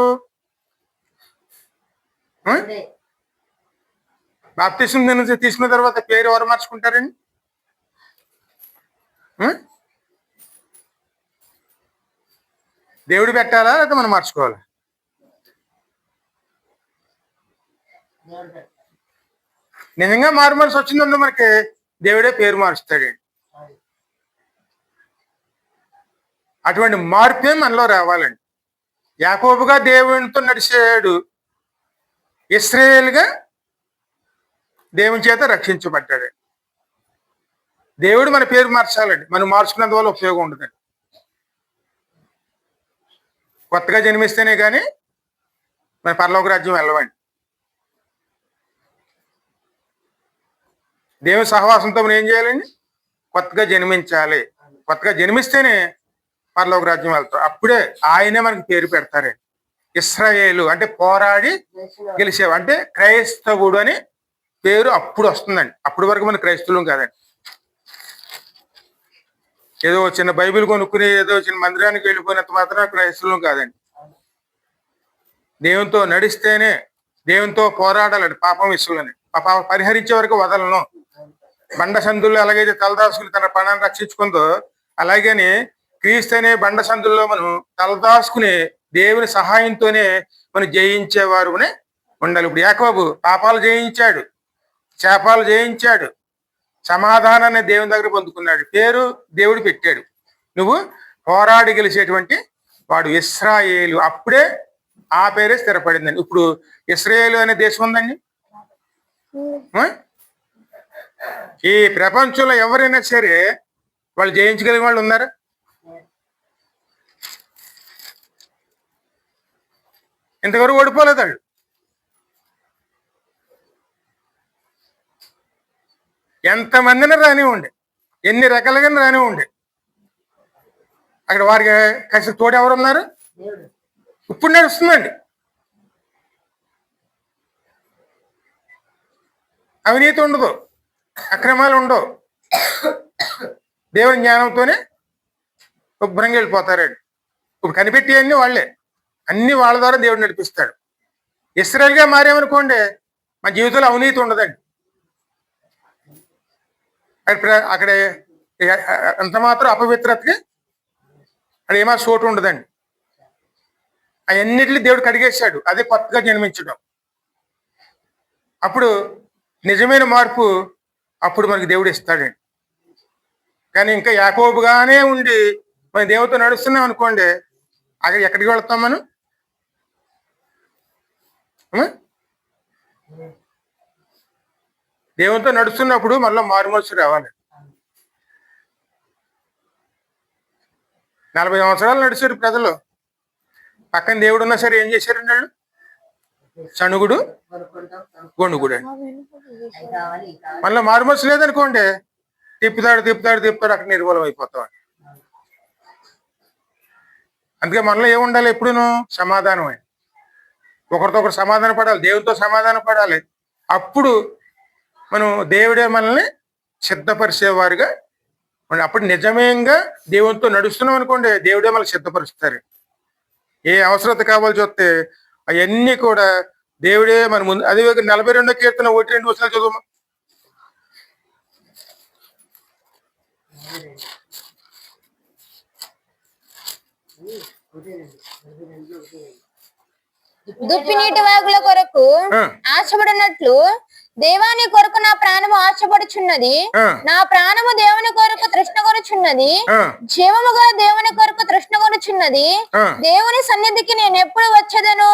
బాప్తిసం తీసుకున్న తర్వాత పేరు ఎవరు మార్చుకుంటారండి? దేవుడు పెట్టాలా లేకపోతే మనం మార్చుకోవాలా? నిజంగా మారు మనసు వచ్చిందంటే మనకి దేవుడే పేరు మారుస్తాడండి. అటువంటి మార్పే మనలో రావాలండి. యాకోబుగా దేవునితో నడిచాడు, ఇశ్రాయేలుగా దేవుని చేత రక్షించబడ్డాడు. దేవుడు మన పేరు మార్చాలండి. మనం మార్చుకున్నందువల్ల ఉపయోగం ఉండదండి. కొత్తగా జన్మిస్తేనే కానీ మన పరలోక రాజ్యం వెళ్ళవండి. దేవుని సహవాసంతో మనం ఏం చేయాలండి? కొత్తగా జన్మించాలి. కొత్తగా జన్మిస్తేనే పరలోక రాజ్యం వెళ్తాం. అప్పుడే ఆయనే మనకి పేరు పెడతారండి. ఇశ్రాయేలు అంటే పోరాడి గెలిచేవు, అంటే క్రైస్తవుడు అని పేరు అప్పుడు వస్తుందండి. అప్పటి వరకు మన క్రైస్తవులం కాదండి. ఏదో చిన్న బైబిల్ కొనుక్కుని ఏదో చిన్న మందిరానికి వెళ్ళిపోయినంత మాత్రం క్రైస్తవులం కాదండి. దేవునితో నడిస్తేనే, దేవునితో పోరాడాలండి. పాపం విషయంలోనే పాపం పరిహరించే వరకు వదలను. బండ సందుల్లో ఎలాగైతే తలదాసుకుని తన ప్రాణాన్ని రక్షించుకుందో, అలాగని క్రీస్తు అనే బండ సందుల్లో మనం తలదాసుకుని దేవుని సహాయంతోనే మనం జయించేవారునే ఉండాలి. ఇప్పుడు యాకోబు పాపాలు జయించాడు, శాపాలు జయించాడు, సమాధానాన్ని దేవుని దగ్గర పొందుకున్నాడు. పేరు దేవుడు పెట్టాడు. నువ్వు పోరాడి గెలిచేటువంటి వాడు ఇశ్రాయేలు. అప్పుడే ఆ పేరే స్థిరపడిందండి. ఇప్పుడు ఇశ్రాయేలు అనే దేశం ఉందండి. ఈ ప్రపంచంలో ఎవరైనా సరే వాళ్ళు జయించగలిగిన వాళ్ళు ఉన్నారు? ఇంతవరకు ఓడిపోలేదు వాళ్ళు. ఎంతమందిని రానివ్వండి, ఎన్ని రకాలుగా రానివ్వండి, అక్కడ వారికి కసి తోడు ఎవరున్నారు? ఇప్పుడు నడుస్తుందండి. అవినీతి ఉండదు, అక్రమాలు ఉండవు. దేవుని జ్ఞానంతోనే శుభ్రంగా వెళ్ళిపోతారండి. ఇప్పుడు కనిపెట్టి అన్ని వాళ్ళే, అన్ని వాళ్ళ ద్వారా దేవుడు నడిపిస్తాడు. ఇశ్రాయేలుగా మారామనుకోండి, మన జీవితంలో అవినీతి ఉండదండి. అక్కడ ఎంత మాత్రం అపవిత్రతకి అక్కడ ఏమా చోటు ఉండదండి. అవన్నిటిని దేవుడు కడిగేశాడు. అదే కొత్తగా జన్మించడం. అప్పుడు నిజమైన మార్పు అప్పుడు మనకి దేవుడు ఇస్తాడండి. కానీ ఇంకా యాకోబుగానే ఉండి మనం దేవుడితో నడుస్తున్నాం అనుకోండి, అక్కడ ఎక్కడికి వెళ్తాం మనం? దేవునితో నడుస్తున్నప్పుడు మళ్ళీ మారుమనసు రావాలి. 40 సంవత్సరాలు నడిచారు ప్రజలు. పక్కన దేవుడు ఉన్నా సరే ఏం చేశారండి వాళ్ళు? చణుగుడు గొణుగుడు అండి. మళ్ళీ మారుమనసు లేదనుకోండి, తిప్పుతాడు అక్కడ నిర్మూలం అయిపోతాం. అందుకే మనలో ఏముండాలి? ఎప్పుడును సమాధానం అండి. ఒకరితో ఒకరు సమాధాన పడాలి, దేవునితో సమాధాన పడాలి. అప్పుడు మనం దేవుడే మనల్ని సిద్ధపరిచేవారుగా, అప్పుడు నిజమేంగా దేవునితో నడుస్తున్నాం అనుకోండి, దేవుడే మనల్ని సిద్ధపరుస్తారు. ఏ అవసరత కావాల్సి వస్తే అవన్నీ కూడా దేవుడే మన ముందు. అదే 42వ కీర్తన 1-2 వచనాలు చదువు. దుప్పి నీటి వాగుల కొరకు ఆశపడినట్లు దేవాని కొరకు నా ప్రాణము ఆశపడుచున్నది. నా ప్రాణము దేవుని కొరకు తృష్ణ కొనుచున్నది. జీవముగా దేవుని కొరకు తృష్ణ కొనుచున్నది. దేవుని సన్నిధికి నేను ఎప్పుడు వచ్చేదను?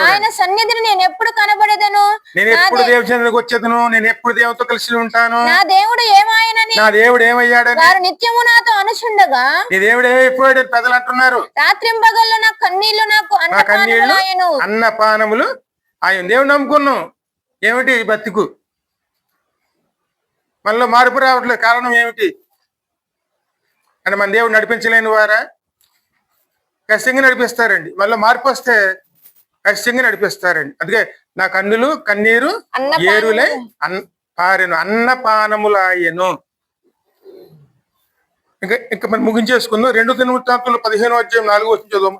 ఆయన సన్నిధిని నేను ఎప్పుడు కనబడేదను? నేను ఎప్పుడు దేవుని సన్నిధికి వచ్చేదను? నేను ఎప్పుడు దేవునితో కలిసి ఉంటాను? నా దేవుడు ఏమాయనని, నా దేవుడు ఏమయ్యాడని వారు నిత్యము నాతో అనుచుండగా, నీ దేవుడు ఏమైపోయాడు ప్రజలు అంటున్నారు. రాత్రింబగళ్ళు నా కన్నీళ్లు నాకు అన్నపానములు ఆయన. దేవుడు నమ్ముకున్నాం, ఏమిటి బతికు? మనలో మార్పు రావట్లేదు. కారణం ఏమిటి అంటే మన దేవుడు నడిపించలేని వారా? ఖచ్చితంగా నడిపిస్తారండి. మళ్ళీ మార్పు వస్తే ఖచ్చితంగా నడిపిస్తారండి. అందుకే నా కన్నులు కన్నీరు ఏరులై పారెను, అన్నపానములాయను. ఇంకా మనం ముగించేసుకుందాం. 2 దినవృత్తాంతంలో 15వ అధ్యాయం 4వ వచనం చదువు.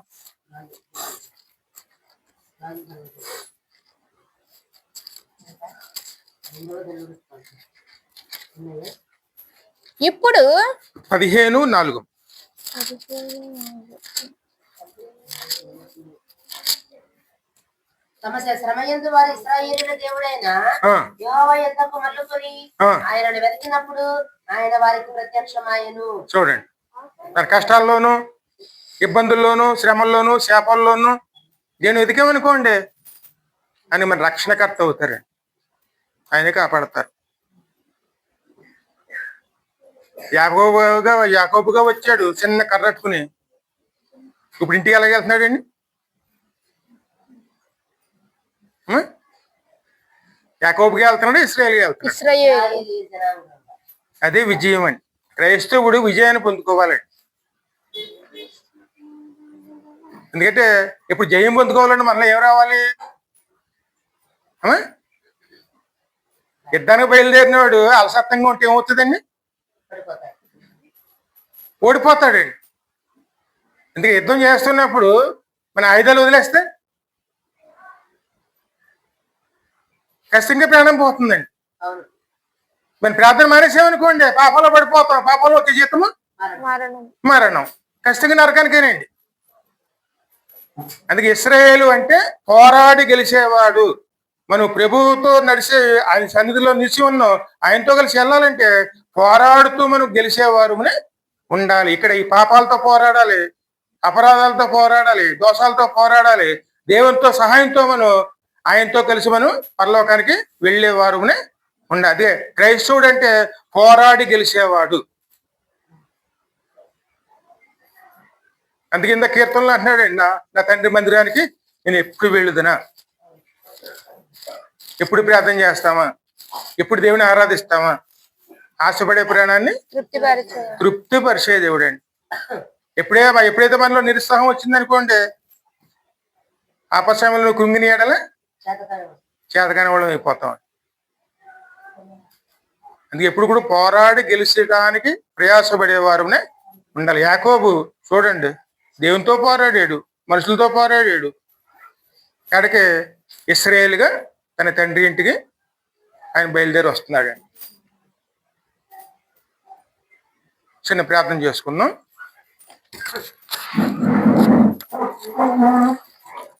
ఇప్పుడు 15:4. తమ శ్రమయందు వారి ఇశ్రాయేలుల దేవుడైన యెహోవా యొద్దకు మళ్ళుకొని ఆయనను వెతికినప్పుడు ఆయన వారికి ప్రత్యక్షమాయెను. చూడండి, మన కష్టాల్లోనూ, ఇబ్బందుల్లోనూ, శ్రమల్లోనూ, శాపాల్లోనూ నేను వెతికామనుకోండి అని మన రక్షణకర్త అవుతారండి. ఆయనే కాపాడతారు. యాకోబుగా వచ్చాడు చిన్న కర్రట్టుకుని. ఇప్పుడు ఇంటికి ఎలాగ వెళ్తున్నాడండి? యాకోబుగా వెళ్తున్నాడు, ఇశ్రాయేలుగా వెళ్తున్నాడు. అదే విజయం అండి. క్రైస్తవుడు విజయాన్ని పొందుకోవాలండి. ఎందుకంటే ఇప్పుడు జయం పొందుకోవాలంటే మనలో ఏం రావాలి? యుద్ధానికి బయలుదేరిన వాడు అలసత్తంగా ఉంటే ఏమవుతుందండి? ఓడిపోతాడండి. అందుకే యుద్ధం చేస్తున్నప్పుడు మన ఆయుధాలు వదిలేస్తే కష్టంగా ప్రాణం పోతుందండి. మన ప్రార్థన మానేసామనుకోండి పాపంలో పడిపోతాం. పాపంలో ఒక జీతము మరణం. కష్టంగా నరకానికేనండి. అందుకే ఇశ్రాయేలు అంటే పోరాడి గెలిచేవాడు. మనం ప్రభువుతో నడిచే ఆయన సన్నిధిలో నిలిచి ఉన్నాం. ఆయనతో కలిసి వెళ్ళాలంటే పోరాడుతూ మనం గెలిచేవారు ఉండాలి. ఇక్కడ ఈ పాపాలతో పోరాడాలి, అపరాధాలతో పోరాడాలి, దోషాలతో పోరాడాలి. దేవునితో సహాయంతో మనం ఆయనతో కలిసి మనం పరలోకానికి వెళ్ళేవారు ఉండాలి. అదే క్రైస్తవుడు అంటే పోరాడి గెలిచేవాడు. అందుకే ఇంత కీర్తనలు అంటున్నాడండి, నా తండ్రి మందిరానికి నేను ఎప్పుడు వెళ్ళుదనా, ఎప్పుడు ప్రార్థన చేస్తామా, ఎప్పుడు దేవుని ఆరాధిస్తామా. ఆశపడే ప్రాణాన్ని తృప్తిపరిచే దేవుడు అండి. ఎప్పుడైతే మనలో నిరుత్సాహం వచ్చిందనుకోండి, ఆపశమయంలో కృంగిని ఎడల చేతకాని వాళ్ళం అయిపోతాం. అందుకే ఎప్పుడు కూడా పోరాడి గెలిచడానికి ప్రయాసపడేవారు ఉండాలి. యాకోబు చూడండి, దేవునితో పోరాడాడు, మనుషులతో పోరాడాడు. కాడికి ఇశ్రాయేలుగా తన తండ్రి ఇంటికి ఆయన బయలుదేరి వస్తున్నాడు. చిన్న ప్రార్థన చేసుకుందాం.